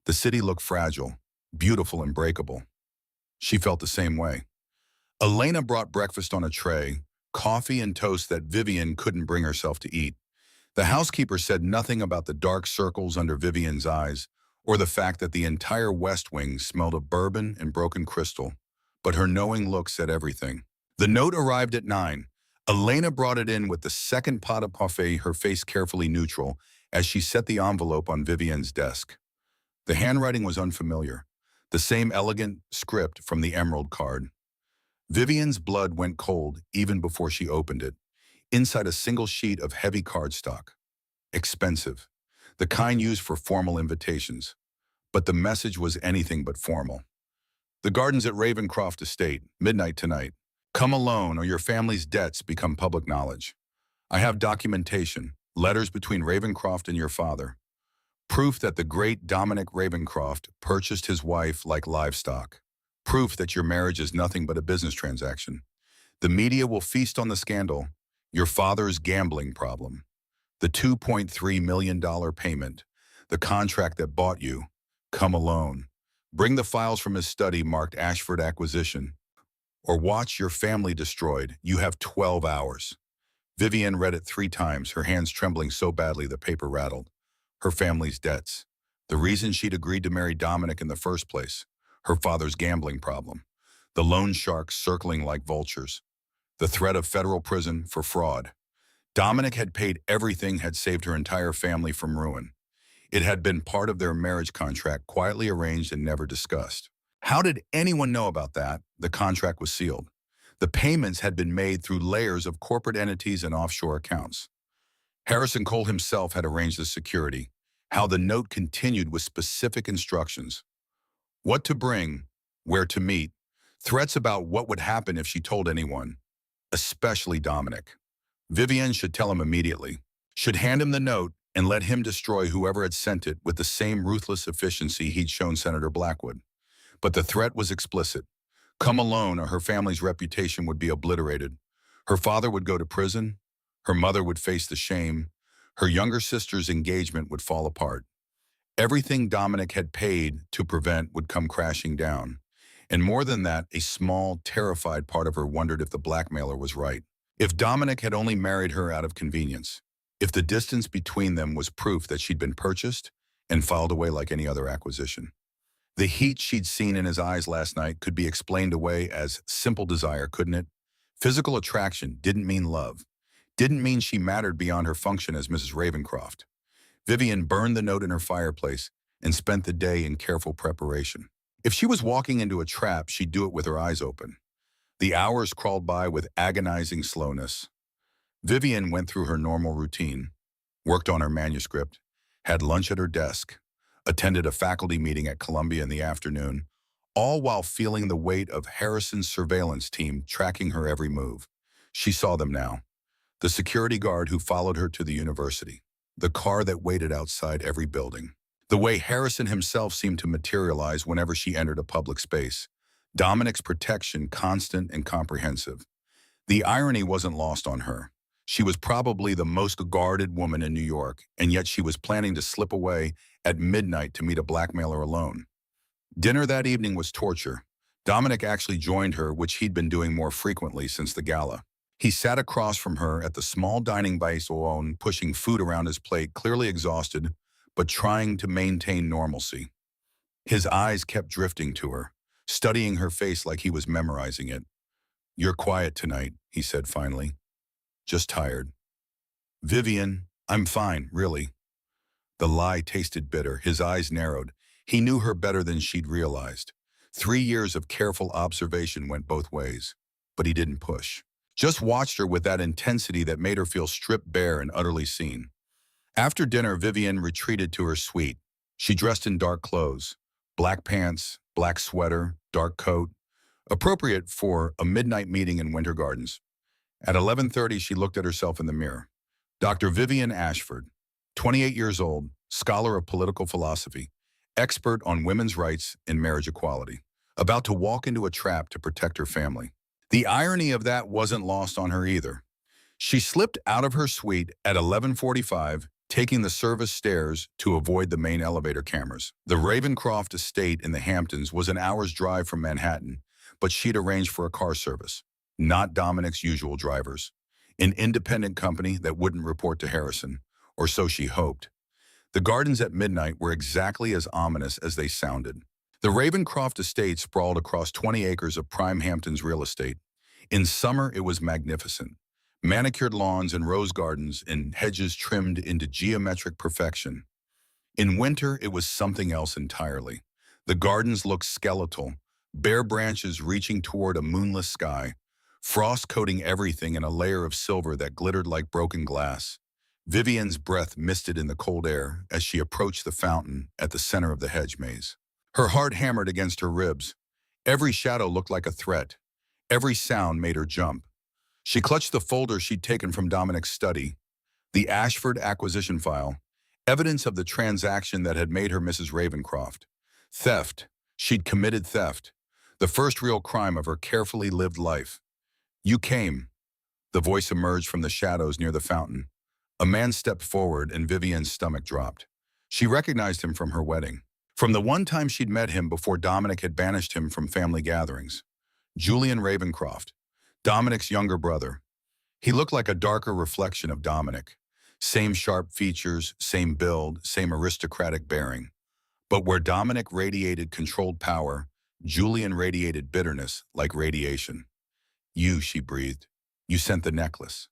The city looked fragile, beautiful and breakable. She felt the same way. Elena brought breakfast on a tray, coffee and toast that Vivian couldn't bring herself to eat. The housekeeper said nothing about the dark circles under Vivian's eyes or the fact that the entire West Wing smelled of bourbon and broken crystal, but her knowing look said everything. The note arrived at 9. Elena brought it in with the second pot of coffee, her face carefully neutral, as she set the envelope on Vivian's desk. The handwriting was unfamiliar, the same elegant script from the Emerald card. Vivian's blood went cold even before she opened it. Inside a single sheet of heavy cardstock. Expensive. The kind used for formal invitations. But the message was anything but formal. "The gardens at Ravencroft Estate, midnight tonight. Come alone or your family's debts become public knowledge. I have documentation, letters between Ravencroft and your father. Proof that the great Dominic Ravencroft purchased his wife like livestock. Proof that your marriage is nothing but a business transaction. The media will feast on the scandal, your father's gambling problem, the $2.3 million payment, the contract that bought you. Come alone. Bring the files from his study marked Ashford Acquisition, or watch your family destroyed. You have 12 hours. Vivienne read it 3 times, her hands trembling so badly the paper rattled. Her family's debts. The reason she'd agreed to marry Dominic in the first place. Her father's gambling problem. The loan sharks circling like vultures. The threat of federal prison for fraud. Dominic had paid everything, had saved her entire family from ruin. It had been part of their marriage contract, quietly arranged and never discussed. How did anyone know about that? The contract was sealed. The payments had been made through layers of corporate entities and offshore accounts. Harrison Cole himself had arranged the security. How the note continued with specific instructions. What to bring, where to meet, threats about what would happen if she told anyone, especially Dominic. Vivienne should tell him immediately, should hand him the note and let him destroy whoever had sent it with the same ruthless efficiency he'd shown Senator Blackwood. But the threat was explicit. Come alone or her family's reputation would be obliterated. Her father would go to prison. Her mother would face the shame. Her younger sister's engagement would fall apart. Everything Dominic had paid to prevent would come crashing down. And more than that, a small, terrified part of her wondered if the blackmailer was right. If Dominic had only married her out of convenience. If the distance between them was proof that she'd been purchased and filed away like any other acquisition. The heat she'd seen in his eyes last night could be explained away as simple desire, couldn't it? Physical attraction didn't mean love. Didn't mean she mattered beyond her function as Mrs. Ravencroft. Vivienne burned the note in her fireplace and spent the day in careful preparation. If she was walking into a trap, she'd do it with her eyes open. The hours crawled by with agonizing slowness. Vivienne went through her normal routine, worked on her manuscript, had lunch at her desk, attended a faculty meeting at Columbia in the afternoon, all while feeling the weight of Harrison's surveillance team tracking her every move. She saw them now. The security guard who followed her to the university. The car that waited outside every building. The way Harrison himself seemed to materialize whenever she entered a public space. Dominic's protection constant and comprehensive. The irony wasn't lost on her. She was probably the most guarded woman in New York, and yet she was planning to slip away at midnight to meet a blackmailer alone. Dinner that evening was torture. Dominic actually joined her, which he'd been doing more frequently since the gala. He sat across from her at the small dining base alone, pushing food around his plate, clearly exhausted, but trying to maintain normalcy. His eyes kept drifting to her, studying her face like he was memorizing it. "You're quiet tonight," he said finally. "Just tired." "Vivienne, I'm fine, really." The lie tasted bitter. His eyes narrowed. He knew her better than she'd realized. 3 years of careful observation went both ways. But he didn't push. Just watched her with that intensity that made her feel stripped bare and utterly seen. After dinner, Vivienne retreated to her suite. She dressed in dark clothes. Black pants, black sweater, dark coat. Appropriate for a midnight meeting in Winter Gardens. At 11:30, she looked at herself in the mirror. Dr. Vivienne Ashford, 28 years old, scholar of political philosophy, expert on women's rights and marriage equality, about to walk into a trap to protect her family. The irony of that wasn't lost on her either. She slipped out of her suite at 11:45, taking the service stairs to avoid the main elevator cameras. The Ravencroft estate in the Hamptons was an hour's drive from Manhattan, but she'd arranged for a car service. Not Dominic's usual drivers. An independent company that wouldn't report to Harrison, or so she hoped. The gardens at midnight were exactly as ominous as they sounded. The Ravencroft estate sprawled across 20 acres of prime Hamptons real estate. In summer, it was magnificent. Manicured lawns and rose gardens and hedges trimmed into geometric perfection. In winter, it was something else entirely. The gardens looked skeletal, bare branches reaching toward a moonless sky, frost coating everything in a layer of silver that glittered like broken glass. Vivienne's breath misted in the cold air as she approached the fountain at the center of the hedge maze. Her heart hammered against her ribs. Every shadow looked like a threat. Every sound made her jump. She clutched the folder she'd taken from Dominic's study, the Ashford acquisition file, Evidence of the transaction that had made her Mrs. Ravencroft. Theft. She'd committed theft. The first real crime of her carefully lived life. You came. The voice emerged from the shadows near the fountain. A man stepped forward and Vivian's stomach dropped. She recognized him from her wedding. From the one time she'd met him before Dominic had banished him from family gatherings. Julian Ravencroft, Dominic's younger brother. He looked like a darker reflection of Dominic. Same sharp features, same build, same aristocratic bearing. But where Dominic radiated controlled power, Julian radiated bitterness like radiation. You, she breathed. You sent the necklace.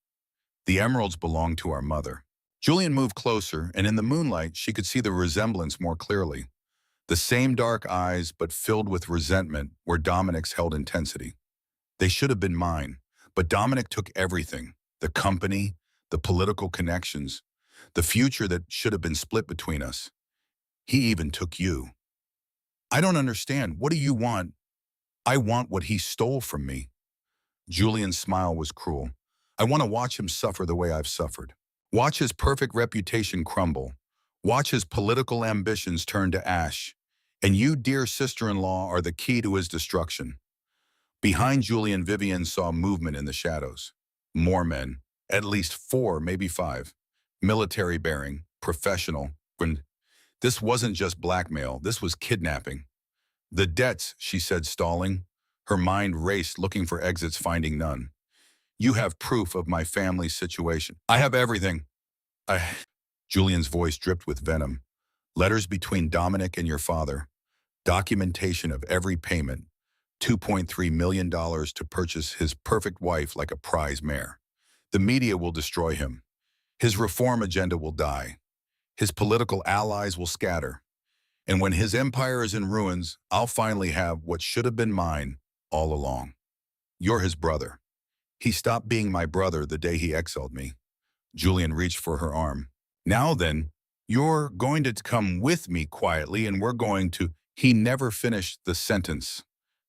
The emeralds belonged to our mother. Julian moved closer, and in the moonlight, she could see the resemblance more clearly. The same dark eyes, but filled with resentment, where Dominic's held intensity. They should have been mine, but Dominic took everything. The company, the political connections, the future that should have been split between us. He even took you. I don't understand. What do you want? I want what he stole from me. Julian's smile was cruel. I want to watch him suffer the way I've suffered. Watch his perfect reputation crumble. Watch his political ambitions turn to ash. And you, dear sister-in-law, are the key to his destruction. Behind Julian, Vivian saw movement in the shadows. More men, at least 4, maybe 5. Military bearing, professional. And this wasn't just blackmail, this was kidnapping. The debts, she said, stalling. Her mind raced, looking for exits, finding none. You have proof of my family's situation. I have everything. Julian's voice dripped with venom. Letters between Dominic and your father. Documentation of every payment. $2.3 million to purchase his perfect wife like a prize mare. The media will destroy him. His reform agenda will die. His political allies will scatter. And when his empire is in ruins, I'll finally have what should have been mine all along. You're his brother. He stopped being my brother the day he exiled me. Julian reached for her arm. Now then, you're going to come with me quietly and we're going to... He never finished the sentence.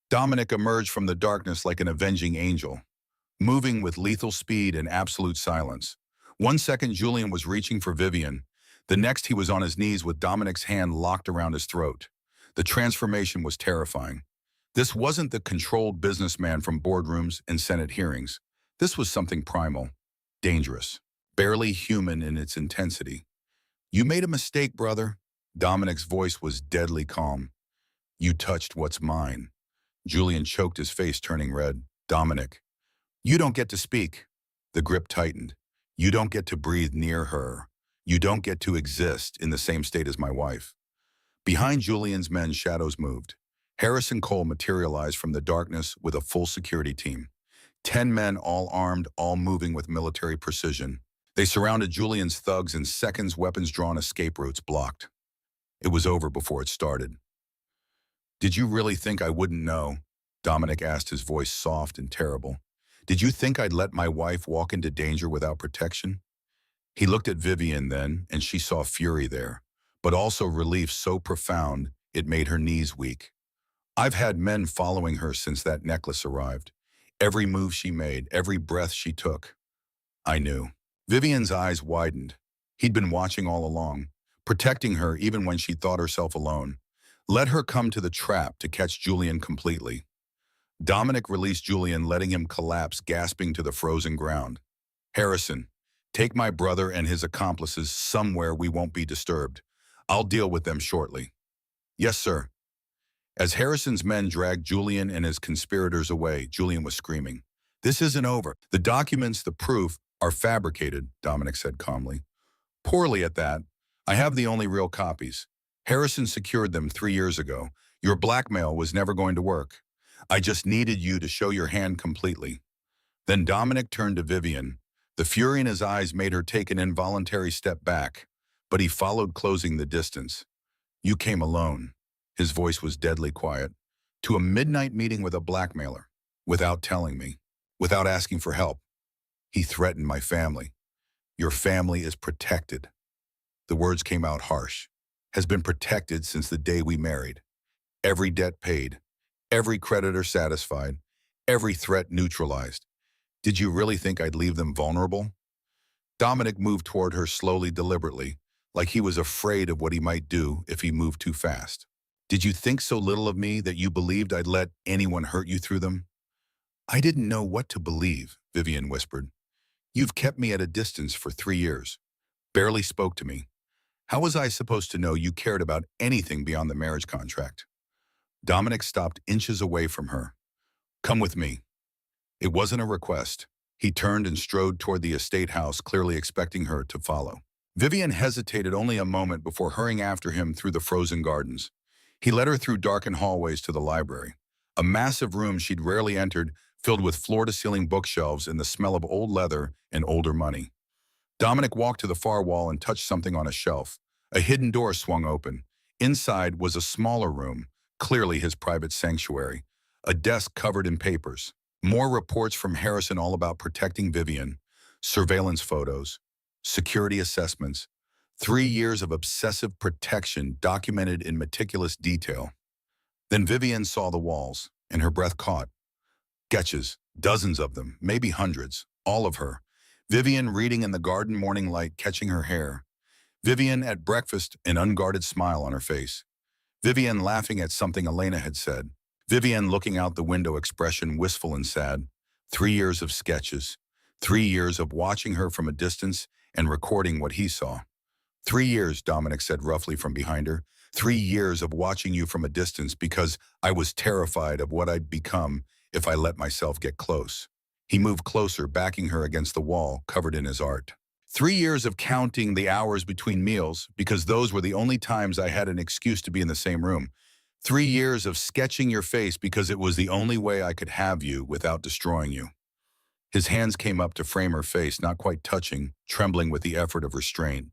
Dominic emerged from the darkness like an avenging angel, moving with lethal speed and absolute silence. 1 second, Julian was reaching for Vivian. The next, he was on his knees with Dominic's hand locked around his throat. The transformation was terrifying. This wasn't the controlled businessman from boardrooms and Senate hearings. This was something primal, dangerous, barely human in its intensity. You made a mistake, brother. Dominic's voice was deadly calm. You touched what's mine. Julian choked, his face turning red. Dominic, you don't get to speak. The grip tightened. You don't get to breathe near her. You don't get to exist in the same state as my wife. Behind Julian's men, shadows moved. Harrison Cole materialized from the darkness with a full security team. 10 men, all armed, all moving with military precision. They surrounded Julian's thugs in seconds, weapons drawn, escape routes blocked. It was over before it started. Did you really think I wouldn't know? Dominic asked, his voice soft and terrible. Did you think I'd let my wife walk into danger without protection? He looked at Vivian then, and she saw fury there, but also relief so profound it made her knees weak. I've had men following her since that necklace arrived. Every move she made, every breath she took. I knew. Vivian's eyes widened. He'd been watching all along, protecting her even when she thought herself alone. Let her come to the trap to catch Julian completely. Dominic released Julian, letting him collapse, gasping to the frozen ground. Harrison, take my brother and his accomplices somewhere we won't be disturbed. I'll deal with them shortly. Yes, sir. As Harrison's men dragged Julian and his conspirators away, Julian was screaming. This isn't over. The documents, the proof, are fabricated, Dominic said calmly. Poorly at that. I have the only real copies. Harrison secured them 3 years ago. Your blackmail was never going to work. I just needed you to show your hand completely. Then Dominic turned to Vivian. The fury in his eyes made her take an involuntary step back, but he followed, closing the distance. You came alone. His voice was deadly quiet. To a midnight meeting with a blackmailer, without telling me, without asking for help. He threatened my family. Your family is protected. The words came out harsh. Has been protected since the day we married. Every debt paid, every creditor satisfied, every threat neutralized. Did you really think I'd leave them vulnerable? Dominic moved toward her slowly, deliberately, like he was afraid of what he might do if he moved too fast. Did you think so little of me that you believed I'd let anyone hurt you through them? I didn't know what to believe, Vivian whispered. You've kept me at a distance for 3 years, barely spoke to me. How was I supposed to know you cared about anything beyond the marriage contract? Dominic stopped inches away from her. Come with me. It wasn't a request. He turned and strode toward the estate house, clearly expecting her to follow. Vivian hesitated only a moment before hurrying after him through the frozen gardens. He led her through darkened hallways to the library, a massive room she'd rarely entered, filled with floor-to-ceiling bookshelves and the smell of old leather and older money. Dominic walked to the far wall and touched something on a shelf. A hidden door swung open. Inside was a smaller room, clearly his private sanctuary. A desk covered in papers. More reports from Harrison all about protecting Vivian. Surveillance photos. Security assessments. 3 years of obsessive protection documented in meticulous detail. Then Vivian saw the walls, and her breath caught. Sketches, dozens of them, maybe hundreds, all of her. Vivian reading in the garden morning light, catching her hair. Vivian at breakfast, an unguarded smile on her face. Vivian laughing at something Elena had said. Vivian looking out the window, expression wistful and sad. 3 years of sketches. 3 years of watching her from a distance and recording what he saw. 3 years, Dominic said roughly from behind her. 3 years of watching you from a distance because I was terrified of what I'd become if I let myself get close. He moved closer, backing her against the wall, covered in his art. 3 years of counting the hours between meals because those were the only times I had an excuse to be in the same room. 3 years of sketching your face because it was the only way I could have you without destroying you. His hands came up to frame her face, not quite touching, trembling with the effort of restraint.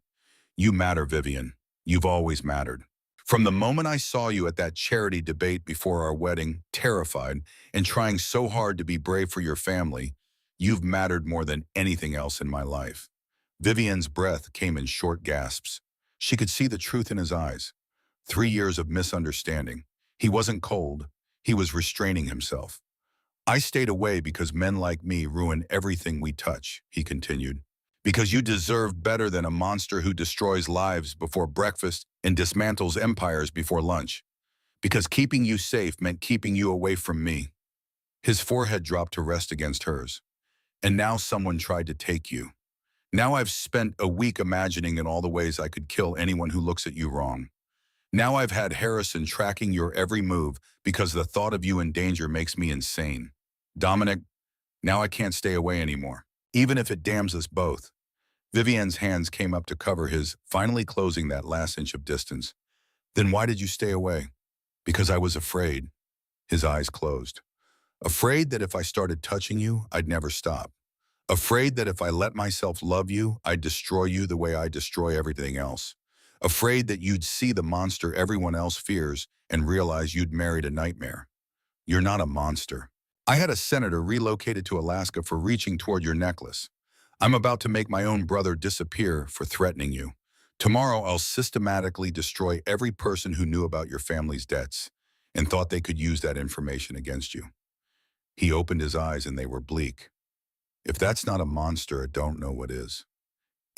You matter, Vivian. You've always mattered. From the moment I saw you at that charity debate before our wedding, terrified and trying so hard to be brave for your family, you've mattered more than anything else in my life. Vivian's breath came in short gasps. She could see the truth in his eyes. 3 years of misunderstanding. He wasn't cold. He was restraining himself. I stayed away because men like me ruin everything we touch, he continued. Because you deserve better than a monster who destroys lives before breakfast and dismantles empires before lunch. Because keeping you safe meant keeping you away from me. His forehead dropped to rest against hers. And now someone tried to take you. Now I've spent a week imagining in all the ways I could kill anyone who looks at you wrong. Now I've had Harrison tracking your every move because the thought of you in danger makes me insane. Dominic, now I can't stay away anymore, even if it damns us both. Vivian's hands came up to cover his, finally closing that last inch of distance. Then why did you stay away? Because I was afraid. His eyes closed. Afraid that if I started touching you, I'd never stop. Afraid that if I let myself love you, I'd destroy you the way I destroy everything else. Afraid that you'd see the monster everyone else fears and realize you'd married a nightmare. You're not a monster. I had a senator relocated to Alaska for reaching toward your necklace. I'm about to make my own brother disappear for threatening you. Tomorrow I'll systematically destroy every person who knew about your family's debts and thought they could use that information against you. He opened his eyes and they were bleak. If that's not a monster, I don't know what is.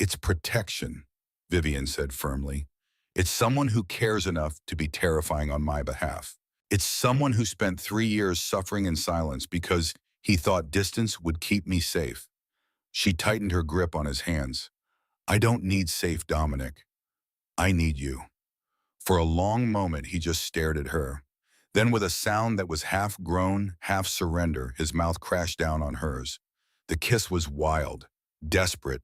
It's protection, Vivian said firmly. It's someone who cares enough to be terrifying on my behalf. It's someone who spent 3 years suffering in silence because he thought distance would keep me safe. She tightened her grip on his hands. I don't need safe, Dominic. I need you. For a long moment, he just stared at her. Then with a sound that was half groan, half surrender, his mouth crashed down on hers. The kiss was wild, desperate.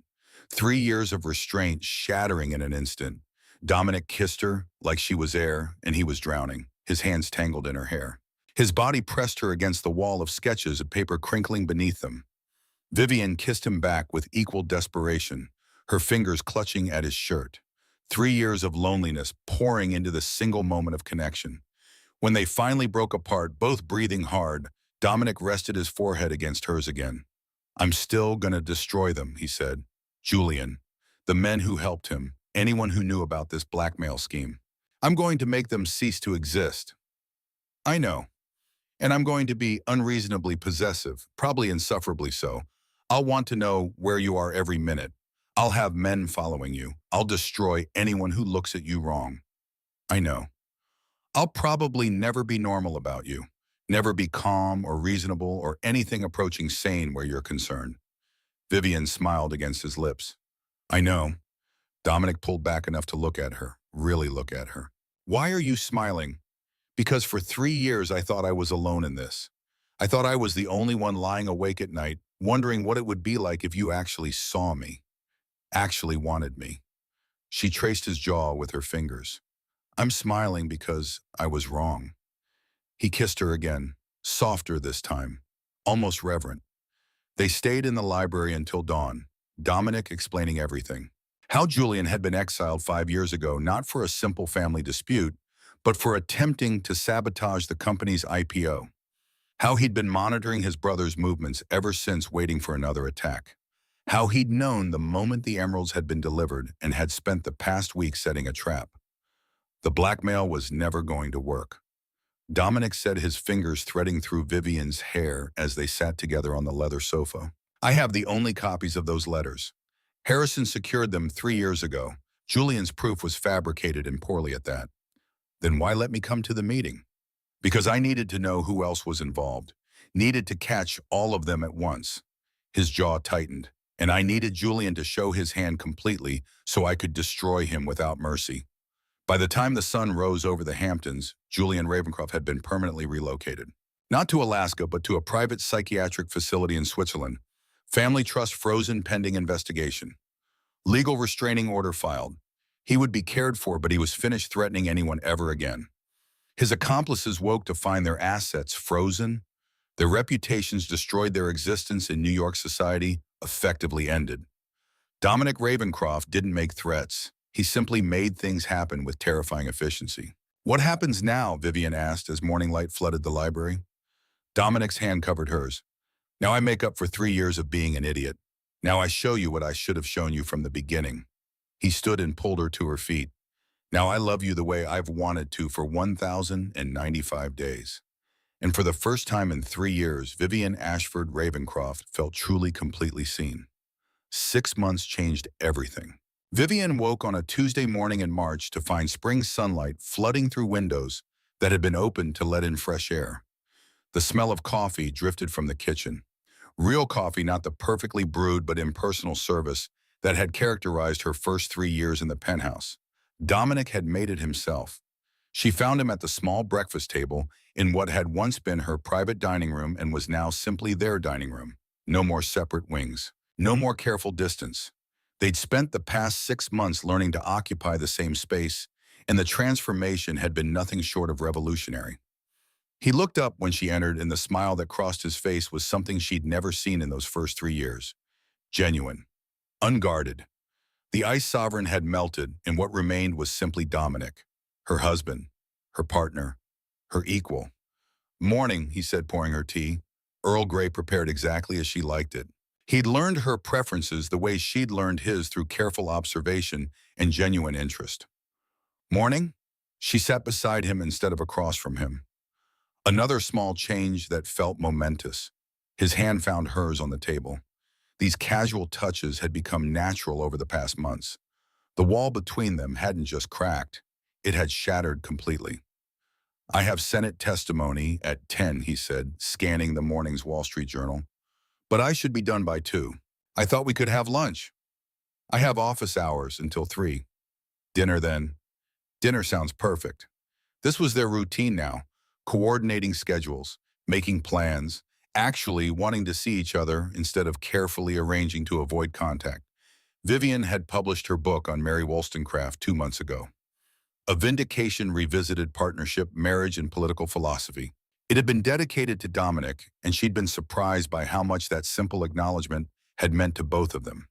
3 years of restraint shattering in an instant. Dominic kissed her like she was air, and he was drowning, his hands tangled in her hair. His body pressed her against the wall of sketches of paper crinkling beneath them. Vivian kissed him back with equal desperation, her fingers clutching at his shirt. 3 years of loneliness pouring into the single moment of connection. When they finally broke apart, both breathing hard, Dominic rested his forehead against hers again. I'm still gonna destroy them, he said. Julian, the men who helped him, anyone who knew about this blackmail scheme. I'm going to make them cease to exist. I know. And I'm going to be unreasonably possessive, probably insufferably so. I'll want to know where you are every minute. I'll have men following you. I'll destroy anyone who looks at you wrong. I know. I'll probably never be normal about you. Never be calm or reasonable or anything approaching sane where you're concerned. Vivian smiled against his lips. I know. Dominic pulled back enough to look at her, really look at her. Why are you smiling? Because for 3 years I thought I was alone in this. I thought I was the only one lying awake at night, wondering what it would be like if you actually saw me, actually wanted me. She traced his jaw with her fingers. I'm smiling because I was wrong. He kissed her again, softer this time, almost reverent. They stayed in the library until dawn, Dominic explaining everything. How Julian had been exiled 5 years ago, not for a simple family dispute, but for attempting to sabotage the company's IPO. How he'd been monitoring his brother's movements ever since, waiting for another attack. How he'd known the moment the emeralds had been delivered and had spent the past week setting a trap. The blackmail was never going to work. Dominic said, his fingers threading through Vivian's hair as they sat together on the leather sofa. I have the only copies of those letters. Harrison secured them 3 years ago. Julian's proof was fabricated and poorly at that. Then why let me come to the meeting? Because I needed to know who else was involved. Needed to catch all of them at once. His jaw tightened, and I needed Julian to show his hand completely so I could destroy him without mercy. By the time the sun rose over the Hamptons, Julian Ravencroft had been permanently relocated. Not to Alaska, but to a private psychiatric facility in Switzerland. Family trust frozen pending investigation. Legal restraining order filed. He would be cared for, but he was finished threatening anyone ever again. His accomplices woke to find their assets frozen, their reputations destroyed, their existence in New York society effectively ended. Dominic Ravencroft didn't make threats. He simply made things happen with terrifying efficiency. What happens now? Vivian asked as morning light flooded the library. Dominic's hand covered hers. Now I make up for 3 years of being an idiot. Now I show you what I should have shown you from the beginning. He stood and pulled her to her feet. Now I love you the way I've wanted to for 1,095 days. And for the first time in 3 years, Vivian Ashford Ravencroft felt truly completely seen. 6 months changed everything. Vivian woke on a Tuesday morning in March to find spring sunlight flooding through windows that had been opened to let in fresh air. The smell of coffee drifted from the kitchen. Real coffee, not the perfectly brewed but impersonal service that had characterized her first 3 years in the penthouse. Dominic had made it himself. She found him at the small breakfast table in what had once been her private dining room and was now simply their dining room. No more separate wings. No more careful distance. They'd spent the past 6 months learning to occupy the same space, and the transformation had been nothing short of revolutionary. He looked up when she entered, and the smile that crossed his face was something she'd never seen in those first 3 years. Genuine. Unguarded. The ice sovereign had melted, and what remained was simply Dominic, her husband, her partner, her equal. Morning, he said, pouring her tea. Earl Grey, prepared exactly as she liked it. He'd learned her preferences the way she'd learned his, through careful observation and genuine interest. Morning? She sat beside him instead of across from him. Another small change that felt momentous. His hand found hers on the table. These casual touches had become natural over the past months. The wall between them hadn't just cracked, it had shattered completely. I have Senate testimony at 10, he said, scanning the morning's Wall Street Journal. But I should be done by 2. I thought we could have lunch. I have office hours until 3. Dinner then. Dinner sounds perfect. This was their routine now, coordinating schedules, making plans, actually wanting to see each other instead of carefully arranging to avoid contact. Vivian had published her book on Mary Wollstonecraft 2 months ago. A Vindication Revisited: Partnership, Marriage, and Political Philosophy. It had been dedicated to Dominic, and she'd been surprised by how much that simple acknowledgement had meant to both of them.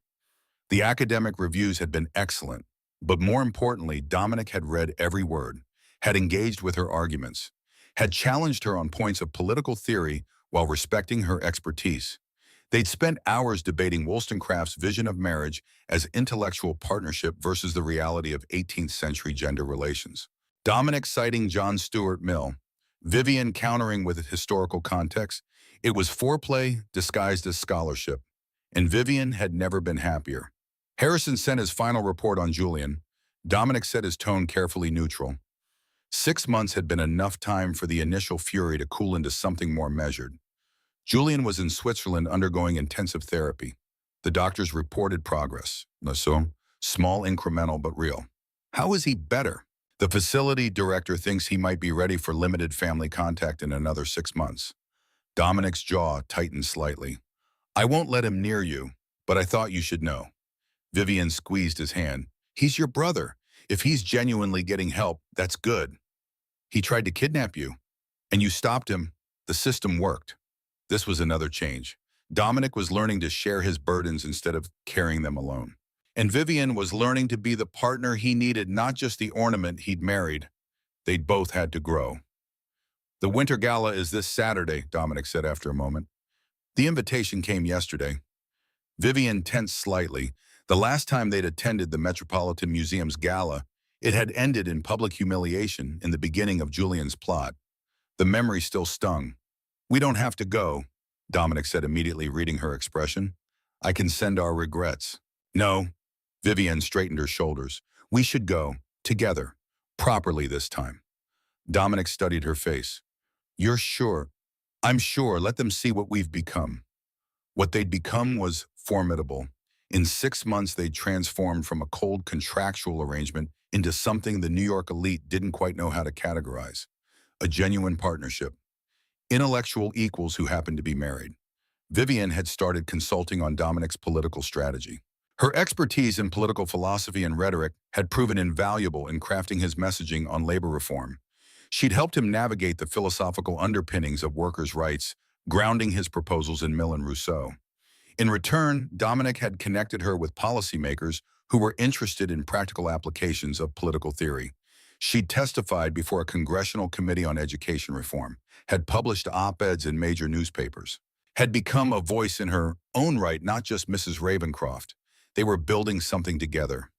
The academic reviews had been excellent, but more importantly, Dominic had read every word, had engaged with her arguments, had challenged her on points of political theory while respecting her expertise. They'd spent hours debating Wollstonecraft's vision of marriage as intellectual partnership versus the reality of 18th century gender relations. Dominic citing John Stuart Mill, Vivian countering with historical context. It was foreplay disguised as scholarship, and Vivian had never been happier. Harrison sent his final report on Julian. Dominic set his tone carefully neutral. 6 months had been enough time for the initial fury to cool into something more measured. Julian was in Switzerland undergoing intensive therapy. The doctors reported progress. So, small, incremental, but real. How is he better? The facility director thinks he might be ready for limited family contact in another 6 months. Dominic's jaw tightened slightly. I won't let him near you, but I thought you should know. Vivian squeezed his hand. He's your brother. If he's genuinely getting help, that's good. He tried to kidnap you, and you stopped him. The system worked. This was another change. Dominic was learning to share his burdens instead of carrying them alone. And Vivian was learning to be the partner he needed, not just the ornament he'd married. They'd both had to grow. The Winter Gala is this Saturday, Dominic said after a moment. The invitation came yesterday. Vivian tensed slightly. The last time they'd attended the Metropolitan Museum's gala, it had ended in public humiliation in the beginning of Julian's plot. The memory still stung. We don't have to go, Dominic said immediately, reading her expression. I can send our regrets. No. Vivian straightened her shoulders. We should go, together, properly this time. Dominic studied her face. You're sure? I'm sure. Let them see what we've become. What they'd become was formidable. In 6 months, they'd transformed from a cold contractual arrangement into something the New York elite didn't quite know how to categorize. A genuine partnership. Intellectual equals who happened to be married. Vivian had started consulting on Dominic's political strategy. Her expertise in political philosophy and rhetoric had proven invaluable in crafting his messaging on labor reform. She'd helped him navigate the philosophical underpinnings of workers' rights, grounding his proposals in Mill and Rousseau. In return, Dominic had connected her with policymakers who were interested in practical applications of political theory. She'd testified before a congressional committee on education reform, had published op-eds in major newspapers, had become a voice in her own right, not just Mrs. Ravencroft. They were building something together.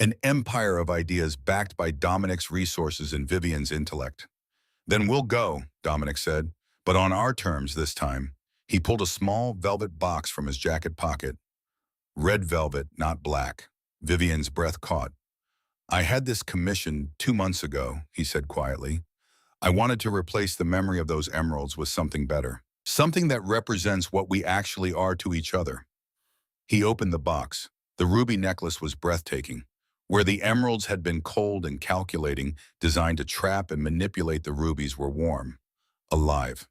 An empire of ideas backed by Dominic's resources and Vivian's intellect. Then we'll go, Dominic said, but on our terms this time. He pulled a small velvet box from his jacket pocket. Red velvet, not black. Vivian's breath caught. I had this commissioned 2 months ago, he said quietly. I wanted to replace the memory of those emeralds with something better. Something that represents what we actually are to each other. He opened the box. The ruby necklace was breathtaking. Where the emeralds had been cold and calculating, designed to trap and manipulate, the rubies were warm, alive.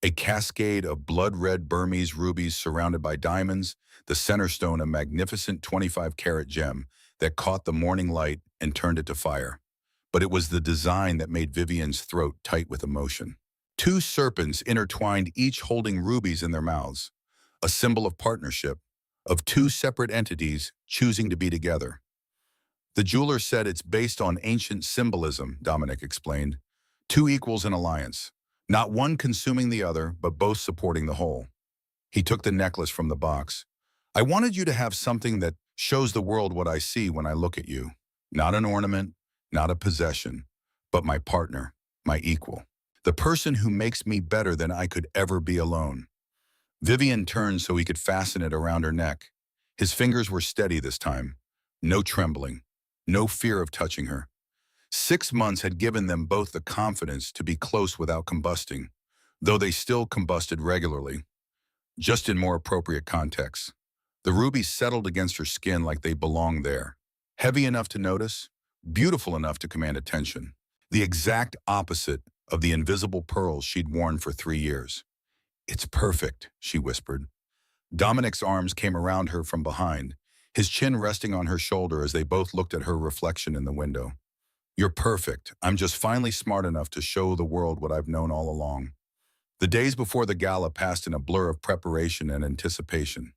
A cascade of blood-red Burmese rubies surrounded by diamonds, the center stone a magnificent 25-carat gem that caught the morning light and turned it to fire. But it was the design that made Vivian's throat tight with emotion. 2 serpents intertwined, each holding rubies in their mouths, a symbol of partnership, of 2 separate entities choosing to be together. The jeweler said it's based on ancient symbolism, Dominic explained. 2 equals in alliance. Not one consuming the other, but both supporting the whole. He took the necklace from the box. I wanted you to have something that shows the world what I see when I look at you. Not an ornament, not a possession, but my partner, my equal. The person who makes me better than I could ever be alone. Vivian turned so he could fasten it around her neck. His fingers were steady this time. No trembling, no fear of touching her. 6 months had given them both the confidence to be close without combusting, though they still combusted regularly, just in more appropriate contexts. The rubies settled against her skin like they belonged there. Heavy enough to notice, beautiful enough to command attention. The exact opposite of the invisible pearls she'd worn for 3 years. It's perfect, she whispered. Dominic's arms came around her from behind, his chin resting on her shoulder as they both looked at her reflection in the window. You're perfect. I'm just finally smart enough to show the world what I've known all along. The days before the gala passed in a blur of preparation and anticipation.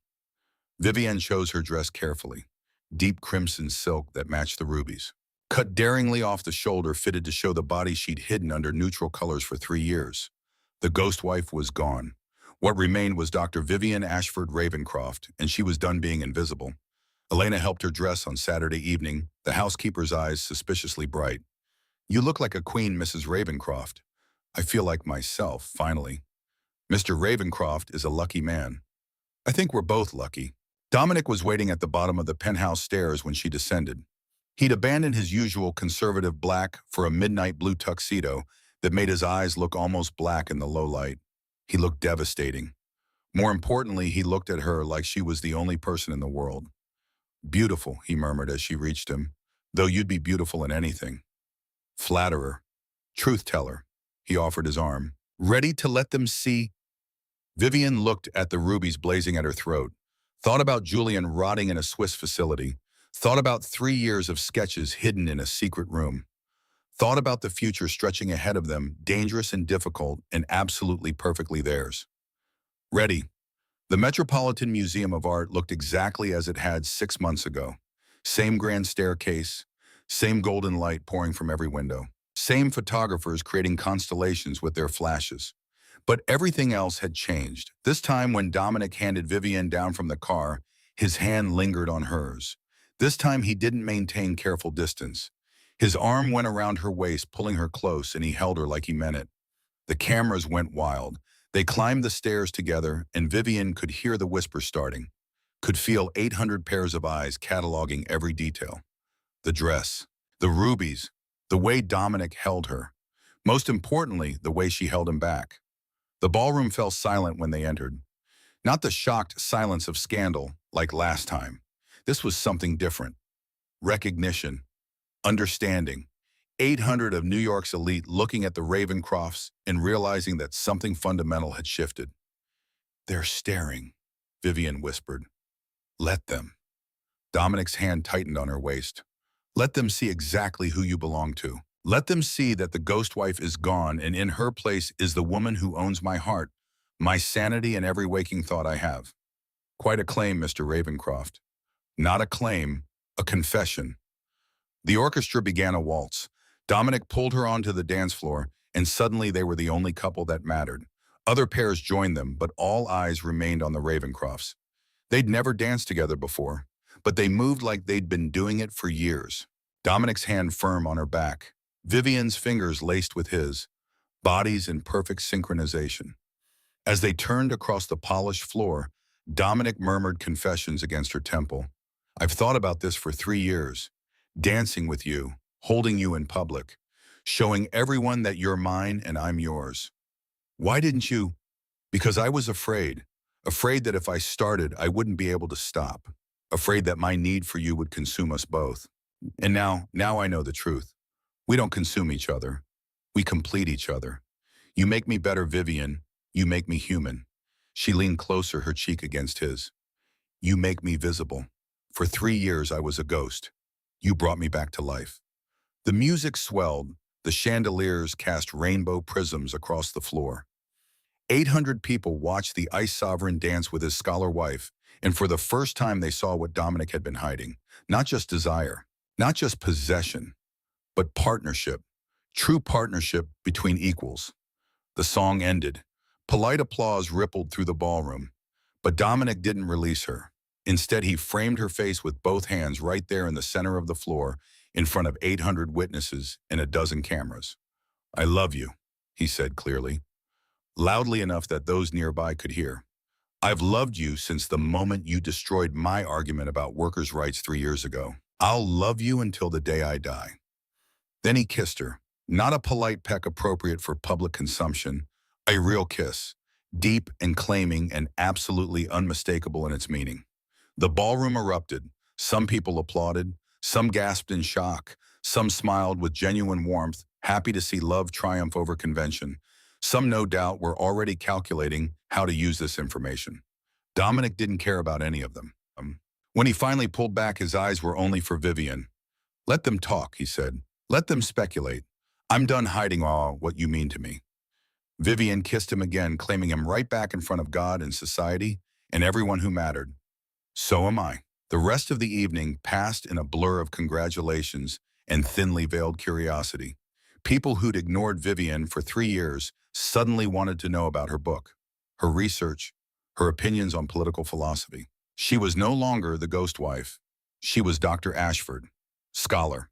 Vivian chose her dress carefully, deep crimson silk that matched the rubies. Cut daringly off the shoulder, fitted to show the body she'd hidden under neutral colors for 3 years. The ghost wife was gone. What remained was Dr. Vivian Ashford Ravencroft, and she was done being invisible. Elena helped her dress on Saturday evening, the housekeeper's eyes suspiciously bright. You look like a queen, Mrs. Ravencroft. I feel like myself, finally. Mr. Ravencroft is a lucky man. I think we're both lucky. Dominic was waiting at the bottom of the penthouse stairs when she descended. He'd abandoned his usual conservative black for a midnight blue tuxedo that made his eyes look almost black in the low light. He looked devastating. More importantly, he looked at her like she was the only person in the world. Beautiful, he murmured as she reached him, though you'd be beautiful in anything. Flatterer. Truth teller. He offered his arm. Ready to let them see? Vivian looked at the rubies blazing at her throat, thought about Julian rotting in a Swiss facility, thought about 3 years of sketches hidden in a secret room, thought about the future stretching ahead of them, dangerous and difficult and absolutely perfectly theirs. Ready. The Metropolitan Museum of Art looked exactly as it had 6 months ago. Same grand staircase, same golden light pouring from every window, same photographers creating constellations with their flashes. But everything else had changed. This time when Dominic handed Vivian down from the car, his hand lingered on hers. This time he didn't maintain careful distance. His arm went around her waist, pulling her close, and he held her like he meant it. The cameras went wild. They climbed the stairs together, and Vivian could hear the whisper starting, could feel 800 pairs of eyes cataloging every detail. The dress, the rubies, the way Dominic held her. Most importantly, the way she held him back. The ballroom fell silent when they entered. Not the shocked silence of scandal, like last time. This was something different. Recognition, understanding. 800 of New York's elite looking at the Ravencrofts and realizing that something fundamental had shifted. They're staring, Vivian whispered. Let them. Dominic's hand tightened on her waist. Let them see exactly who you belong to. Let them see that the ghost wife is gone and in her place is the woman who owns my heart, my sanity and every waking thought I have. Quite a claim, Mr. Ravencroft. Not a claim, a confession. The orchestra began a waltz. Dominic pulled her onto the dance floor, and suddenly they were the only couple that mattered. Other pairs joined them, but all eyes remained on the Ravencrofts. They'd never danced together before, but they moved like they'd been doing it for years. Dominic's hand firm on her back, Vivian's fingers laced with his, bodies in perfect synchronization. As they turned across the polished floor, Dominic murmured confessions against her temple. I've thought about this for 3 years, dancing with you, holding you in public, showing everyone that you're mine and I'm yours. Why didn't you? Because I was afraid that if I started, I wouldn't be able to stop, afraid that my need for you would consume us both. And now I know the truth. We don't consume each other. We complete each other. You make me better, Vivian. You make me human. She leaned closer, her cheek against his. You make me visible. For 3 years, I was a ghost. You brought me back to life. The music swelled. The chandeliers cast rainbow prisms across the floor. 800 people watched the Ice Sovereign dance with his scholar wife, and for the first time they saw what Dominic had been hiding. Not just desire, not just possession, but partnership. True partnership between equals. The song ended. Polite applause rippled through the ballroom. But Dominic didn't release her. Instead, he framed her face with both hands right there in the center of the floor, in front of 800 witnesses and a dozen cameras. I love you, he said clearly, loudly enough that those nearby could hear. I've loved you since the moment you destroyed my argument about workers' rights 3 years ago. I'll love you until the day I die. Then he kissed her, not a polite peck appropriate for public consumption, a real kiss, deep and claiming and absolutely unmistakable in its meaning. The ballroom erupted. Some people applauded, some gasped in shock, some smiled with genuine warmth, happy to see love triumph over convention. Some, no doubt, were already calculating how to use this information. Dominic didn't care about any of them. When he finally pulled back, his eyes were only for Vivian. Let them talk, he said. Let them speculate. I'm done hiding all what you mean to me. Vivian kissed him again, claiming him right back in front of God and society and everyone who mattered. So am I. The rest of the evening passed in a blur of congratulations and thinly veiled curiosity. People who'd ignored Vivian for 3 years suddenly wanted to know about her book, her research, her opinions on political philosophy. She was no longer the ghost wife. She was Dr. Ashford, scholar,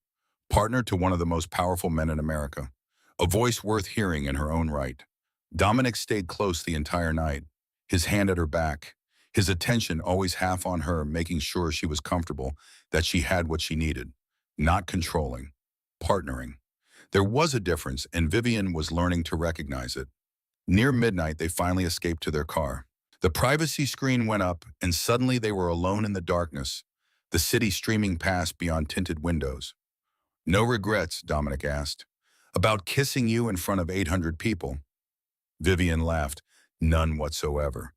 partner to one of the most powerful men in America, a voice worth hearing in her own right. Dominic stayed close the entire night, his hand at her back, his attention always half on her, making sure she was comfortable, that she had what she needed. Not controlling, partnering. There was a difference, and Vivian was learning to recognize it. Near midnight, they finally escaped to their car. The privacy screen went up, and suddenly they were alone in the darkness, the city streaming past beyond tinted windows. "No regrets?" Dominic asked. "About kissing you in front of 800 people?" Vivian laughed. "None whatsoever.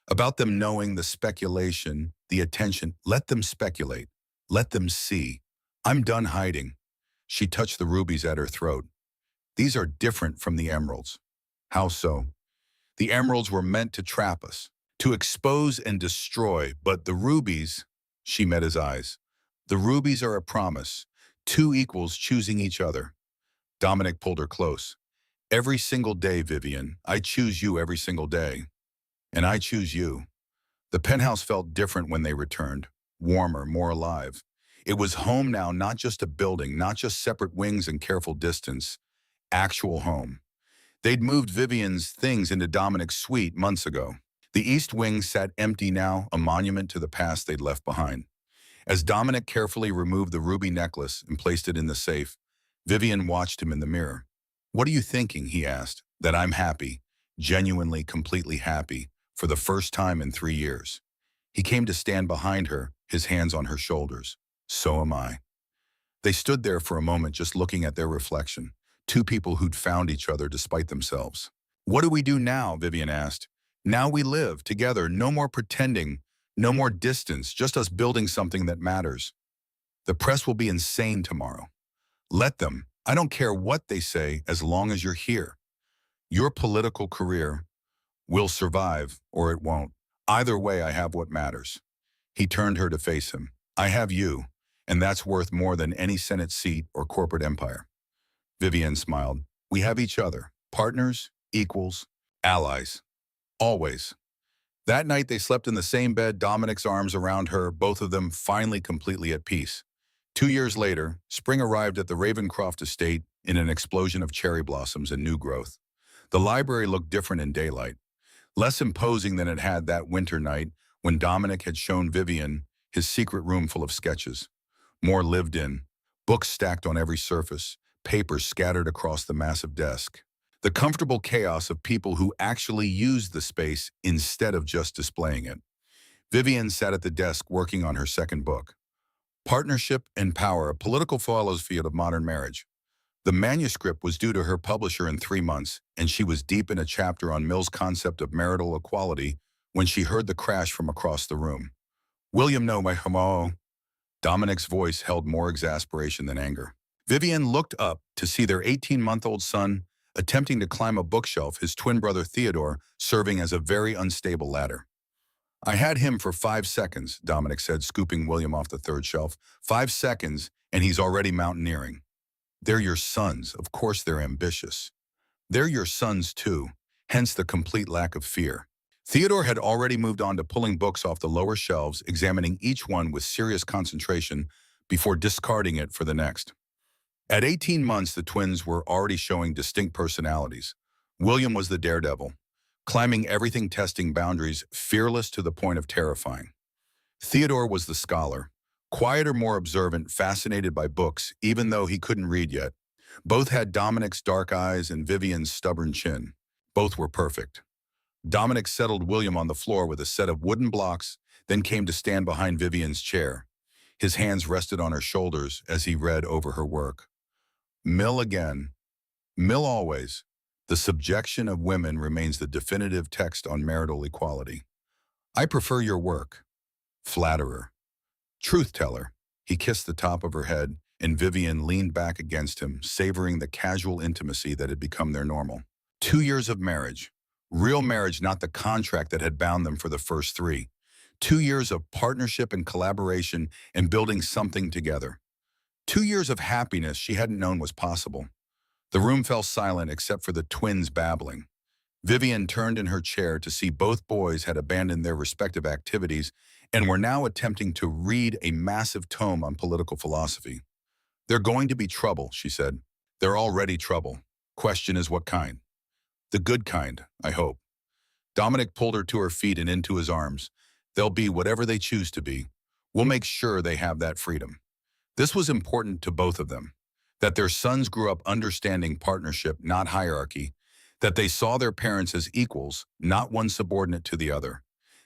About them knowing the speculation, the attention. Let them speculate. Let them see. I'm done hiding." She touched the rubies at her throat. "These are different from the emeralds." "How so?" "The emeralds were meant to trap us, to expose and destroy, but the rubies—" She met his eyes. "The rubies are a promise, two equals choosing each other." Dominic pulled her close. "Every single day, Vivian, I choose you every single day. And I choose you." The penthouse felt different when they returned, warmer, more alive. It was home now, not just a building, not just separate wings and careful distance. Actual home. They'd moved Vivian's things into Dominic's suite months ago. The East Wing sat empty now, a monument to the past they'd left behind. As Dominic carefully removed the ruby necklace and placed it in the safe, Vivian watched him in the mirror. "What are you thinking?" he asked. "That I'm happy, genuinely, completely happy, for the first time in 3 years." He came to stand behind her, his hands on her shoulders. "So am I." They stood there for a moment just looking at their reflection, two people who'd found each other despite themselves. "What do we do now?" Vivian asked. "Now we live together, no more pretending, no more distance, just us building something that matters. The press will be insane tomorrow. Let them. I don't care what they say as long as you're here. Your political career will survive or it won't. Either way, I have what matters." He turned her to face him. "I have you, and that's worth more than any Senate seat or corporate empire." Vivian smiled. "We have each other. Partners, equals, allies. Always." That night they slept in the same bed, Dominic's arms around her, both of them finally completely at peace. 2 years later, spring arrived at the Ravencroft estate in an explosion of cherry blossoms and new growth. The library looked different in daylight, less imposing than it had that winter night when Dominic had shown Vivian his secret room full of sketches. More lived in, books stacked on every surface, papers scattered across the massive desk. The comfortable chaos of people who actually used the space instead of just displaying it. Vivian sat at the desk working on her second book, Partnership and Power, a political philosophy of modern marriage. The manuscript was due to her publisher in 3 months, and she was deep in a chapter on Mill's concept of marital equality when she heard the crash from across the room. "William, no, my homo." Dominic's voice held more exasperation than anger. Vivian looked up to see their 18-month-old son attempting to climb a bookshelf, his twin brother Theodore serving as a very unstable ladder. "I had him for 5 seconds, Dominic said, scooping William off the third shelf. 5 seconds, and he's already mountaineering." "They're your sons. Of course they're ambitious." "They're your sons too, hence the complete lack of fear." Theodore had already moved on to pulling books off the lower shelves, examining each one with serious concentration before discarding it for the next. At 18 months, the twins were already showing distinct personalities. William was the daredevil, climbing everything, testing boundaries, fearless to the point of terrifying. Theodore was the scholar, quieter, more observant, fascinated by books, even though he couldn't read yet. Both had Dominic's dark eyes and Vivian's stubborn chin. Both were perfect. Dominic settled William on the floor with a set of wooden blocks, then came to stand behind Vivian's chair. His hands rested on her shoulders as he read over her work. "Mill again. Mill always. The subjection of women remains the definitive text on marital equality. I prefer your work. Flatterer. Truth-teller." He kissed the top of her head, and Vivian leaned back against him, savoring the casual intimacy that had become their normal. 2 years of marriage. Real marriage, not the contract that had bound them for the first 3. 2 years of partnership and collaboration and building something together. 2 years of happiness she hadn't known was possible. The room fell silent except for the twins babbling. Vivian turned in her chair to see both boys had abandoned their respective activities and were now attempting to read a massive tome on political philosophy. "They're going to be trouble," she said. "They're already trouble. Question is what kind. The good kind, I hope." Dominic pulled her to her feet and into his arms. They'll be whatever they choose to be. We'll make sure they have that freedom. This was important to both of them, that their sons grew up understanding partnership, not hierarchy, that they saw their parents as equals, not one subordinate to the other,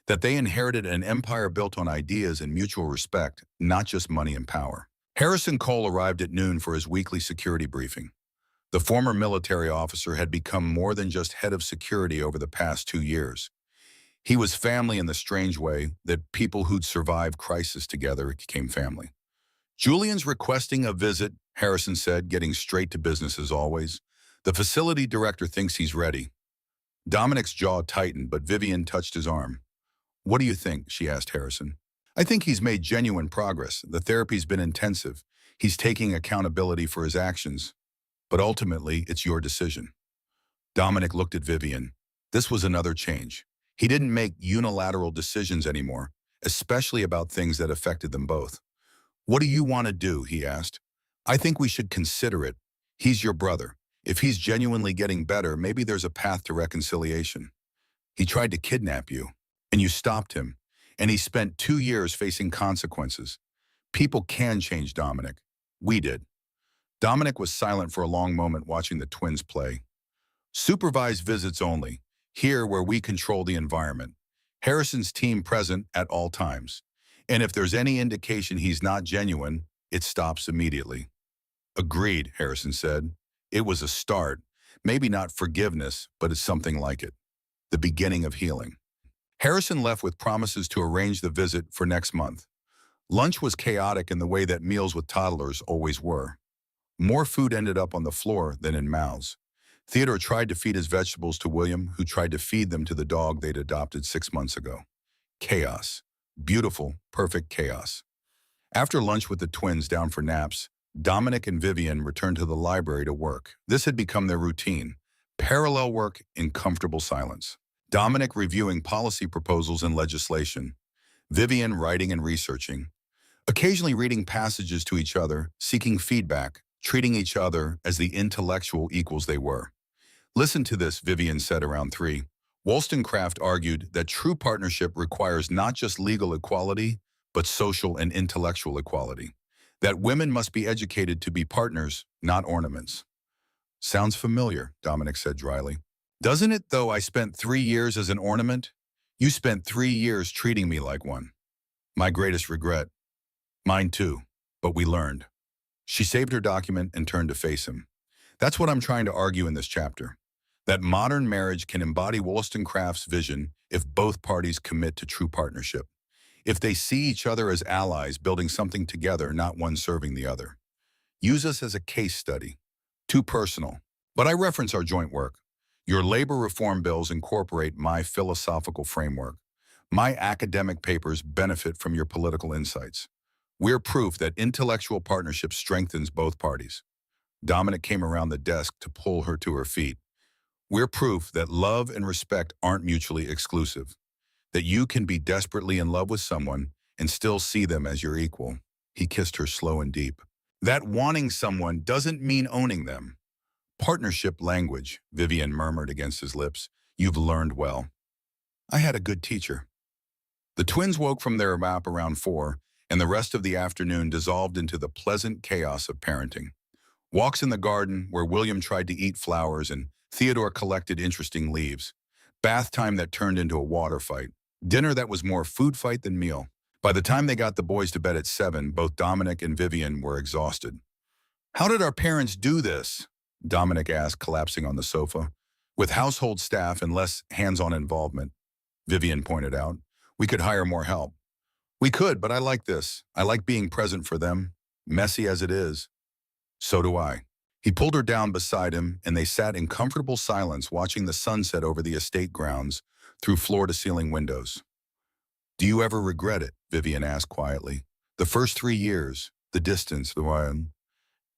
that they inherited an empire built on ideas and mutual respect, not just money and power. Harrison Cole arrived at noon for his weekly security briefing. The former military officer had become more than just head of security over the past 2 years. He was family in the strange way that people who'd survived crisis together became family. Julian's requesting a visit, Harrison said, getting straight to business as always. The facility director thinks he's ready. Dominic's jaw tightened, but Vivian touched his arm. What do you think? She asked Harrison. I think he's made genuine progress. The therapy's been intensive. He's taking accountability for his actions. But ultimately, it's your decision. Dominic looked at Vivian. This was another change. He didn't make unilateral decisions anymore, especially about things that affected them both. What do you want to do? He asked. I think we should consider it. He's your brother. If he's genuinely getting better, maybe there's a path to reconciliation. He tried to kidnap you, and you stopped him, and he spent 2 years facing consequences. People can change, Dominic. We did. Dominic was silent for a long moment watching the twins play. Supervised visits only, here where we control the environment. Harrison's team present at all times. And if there's any indication he's not genuine, it stops immediately. Agreed, Harrison said. It was a start. Maybe not forgiveness, but it's something like it. The beginning of healing. Harrison left with promises to arrange the visit for next month. Lunch was chaotic in the way that meals with toddlers always were. More food ended up on the floor than in mouths. Theodore tried to feed his vegetables to William, who tried to feed them to the dog they'd adopted 6 months ago. Chaos. Beautiful, perfect chaos. After lunch with the twins down for naps, Dominic and Vivian returned to the library to work. This had become their routine. Parallel work in comfortable silence. Dominic reviewing policy proposals and legislation. Vivian writing and researching. Occasionally reading passages to each other, seeking feedback, treating each other as the intellectual equals they were. Listen to this, Vivian said around 3. Wollstonecraft argued that true partnership requires not just legal equality, but social and intellectual equality. That women must be educated to be partners, not ornaments. Sounds familiar, Dominic said dryly. Doesn't it, though? I spent 3 years as an ornament. You spent 3 years treating me like one. My greatest regret. Mine too, but we learned. She saved her document and turned to face him. That's what I'm trying to argue in this chapter. That modern marriage can embody Wollstonecraft's vision if both parties commit to true partnership. If they see each other as allies building something together, not one serving the other. Use us as a case study. Too personal, but I reference our joint work. Your labor reform bills incorporate my philosophical framework. My academic papers benefit from your political insights. We're proof that intellectual partnership strengthens both parties. Dominic came around the desk to pull her to her feet. We're proof that love and respect aren't mutually exclusive. That you can be desperately in love with someone and still see them as your equal. He kissed her slow and deep. That wanting someone doesn't mean owning them. Partnership language, Vivian murmured against his lips. You've learned well. I had a good teacher. The twins woke from their nap around 4, and the rest of the afternoon dissolved into the pleasant chaos of parenting. Walks in the garden where William tried to eat flowers and Theodore collected interesting leaves. Bath time that turned into a water fight. Dinner that was more food fight than meal. By the time they got the boys to bed at 7, both Dominic and Vivian were exhausted. How did our parents do this? Dominic asked, collapsing on the sofa. With household staff and less hands-on involvement, Vivian pointed out. We could hire more help. We could, but I like this. I like being present for them, messy as it is. So do I. He pulled her down beside him, and they sat in comfortable silence watching the sunset over the estate grounds through floor-to-ceiling windows. Do you ever regret it? Vivian asked quietly. The first 3 years, the distance, the one,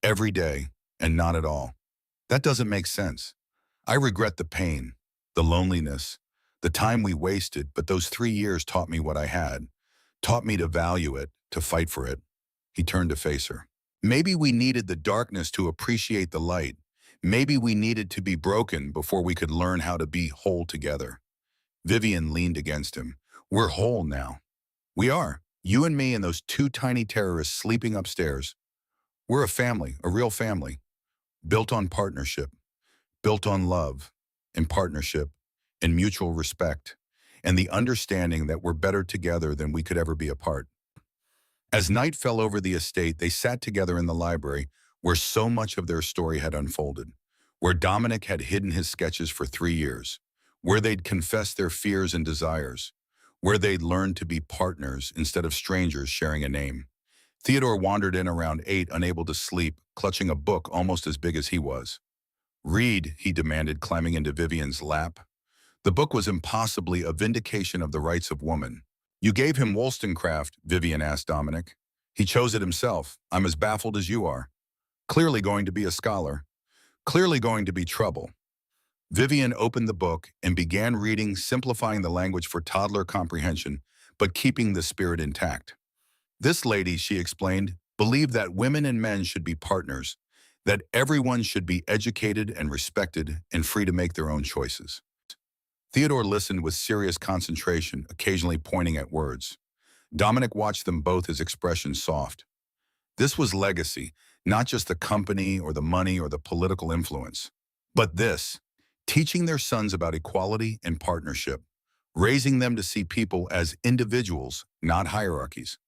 every day, and not at all. That doesn't make sense. I regret the pain, the loneliness, the time we wasted, but those 3 years taught me what I had, taught me to value it, to fight for it. He turned to face her. Maybe we needed the darkness to appreciate the light. Maybe we needed to be broken before we could learn how to be whole together. Vivian leaned against him. We're whole now. We are. You and me and those two tiny terrorists sleeping upstairs. We're a family, a real family, built on partnership, built on love and partnership and mutual respect and the understanding that we're better together than we could ever be apart. As night fell over the estate, they sat together in the library where so much of their story had unfolded, where Dominic had hidden his sketches for 3 years, where they'd confessed their fears and desires, where they'd learned to be partners instead of strangers sharing a name. Theodore wandered in around 8, unable to sleep, clutching a book almost as big as he was. Read, he demanded, climbing into Vivian's lap. The book was impossibly a vindication of the rights of woman. You gave him Wollstonecraft, Vivian asked Dominic. He chose it himself. I'm as baffled as you are. Clearly going to be a scholar. Clearly going to be trouble. Vivian opened the book and began reading, simplifying the language for toddler comprehension, but keeping the spirit intact. This lady, she explained, believed that women and men should be partners, that everyone should be educated and respected and free to make their own choices. Theodore listened with serious concentration, occasionally pointing at words. Dominic watched them both, his expression soft. This was legacy, not just the company or the money or the political influence, but this, teaching their sons about equality and partnership, raising them to see people as individuals, not hierarchies.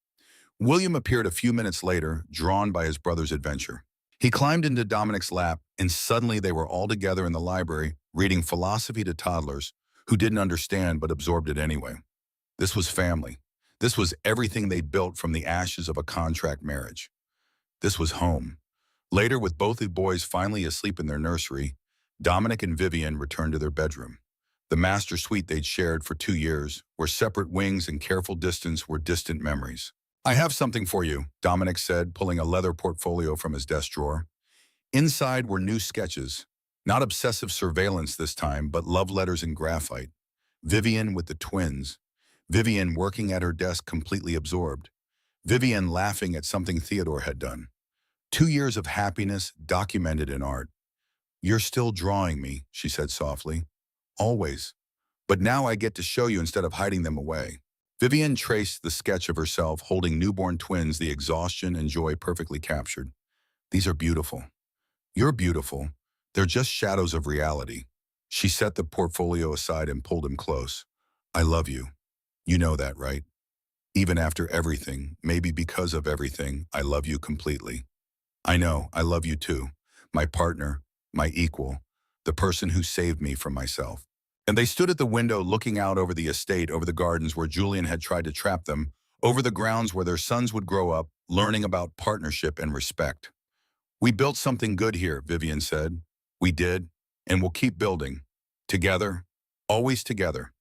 William appeared a few minutes later, drawn by his brother's adventure. He climbed into Dominic's lap, and suddenly they were all together in the library, reading philosophy to toddlers who didn't understand but absorbed it anyway. This was family. This was everything they built from the ashes of a contract marriage. This was home. Later, with both the boys finally asleep in their nursery, Dominic and Vivian returned to their bedroom. The master suite they'd shared for 2 years, where separate wings and careful distance were distant memories. I have something for you, Dominic said, pulling a leather portfolio from his desk drawer. Inside were new sketches, not obsessive surveillance this time, but love letters in graphite. Vivian with the twins. Vivian working at her desk completely absorbed. Vivian laughing at something Theodore had done. 2 years of happiness documented in art. You're still drawing me, she said softly. Always. But now I get to show you instead of hiding them away. Vivian traced the sketch of herself holding newborn twins, the exhaustion and joy perfectly captured. These are beautiful. You're beautiful. They're just shadows of reality. She set the portfolio aside and pulled him close. I love you. You know that, right? Even after everything, maybe because of everything, I love you completely. I know, I love you too. My partner, my equal, the person who saved me from myself. And they stood at the window looking out over the estate, over the gardens where Julian had tried to trap them, over the grounds where their sons would grow up, learning about partnership and respect. We built something good here, Vivian said. We did, and we'll keep building. Together, always together.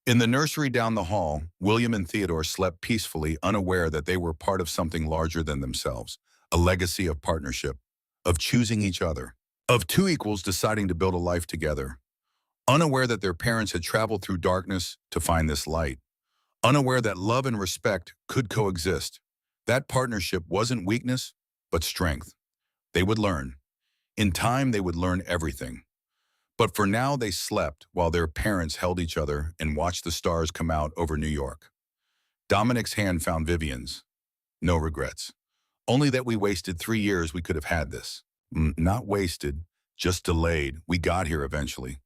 In the nursery down the hall, William and Theodore slept peacefully, unaware that they were part of something larger than themselves, a legacy of partnership, of choosing each other, of two equals deciding to build a life together, unaware that their parents had traveled through darkness to find this light, unaware that love and respect could coexist. That partnership wasn't weakness, but strength. They would learn. In time, they would learn everything. But for now, they slept while their parents held each other and watched the stars come out over New York. Dominic's hand found Vivian's. No regrets. Only that we wasted 3 years. We could have had this. Not wasted, just delayed. We got here eventually.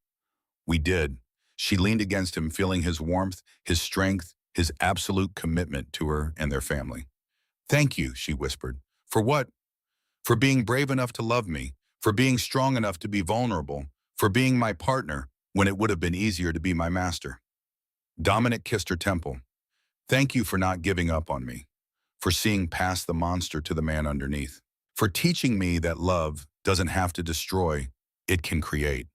We did. She leaned against him, feeling his warmth, his strength, his absolute commitment to her and their family. Thank you, she whispered. For what? For being brave enough to love me, for being strong enough to be vulnerable, for being my partner when it would have been easier to be my master. Dominic kissed her temple. Thank you for not giving up on me, for seeing past the monster to the man underneath, for teaching me that love doesn't have to destroy, it can create.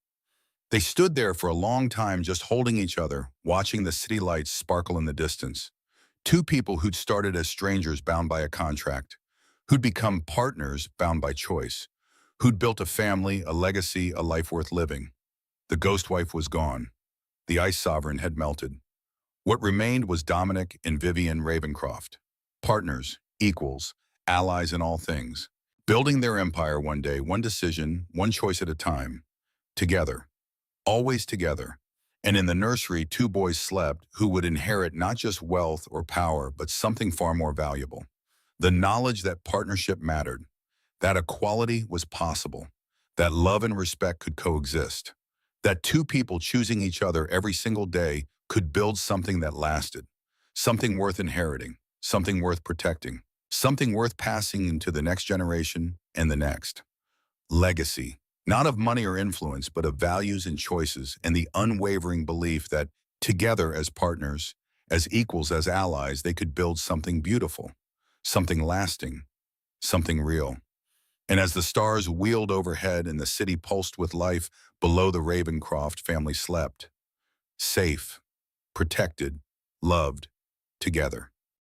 They stood there for a long time just holding each other, watching the city lights sparkle in the distance. Two people who'd started as strangers bound by a contract, who'd become partners bound by choice, who'd built a family, a legacy, a life worth living. The ghost wife was gone. The ice sovereign had melted. What remained was Dominic and Vivian Ravencroft. Partners, equals, allies in all things. Building their empire one day, one decision, one choice at a time. Together. Always together. And in the nursery, two boys slept who would inherit not just wealth or power, but something far more valuable. The knowledge that partnership mattered, that equality was possible, that love and respect could coexist, that two people choosing each other every single day could build something that lasted, something worth inheriting, something worth protecting, something worth passing into the next generation and the next. Legacy, not of money or influence, but of values and choices and the unwavering belief that together as partners, as equals, as allies, they could build something beautiful, something lasting, something real. And as the stars wheeled overhead and the city pulsed with life, below the Ravencroft family slept, safe, protected, loved, together.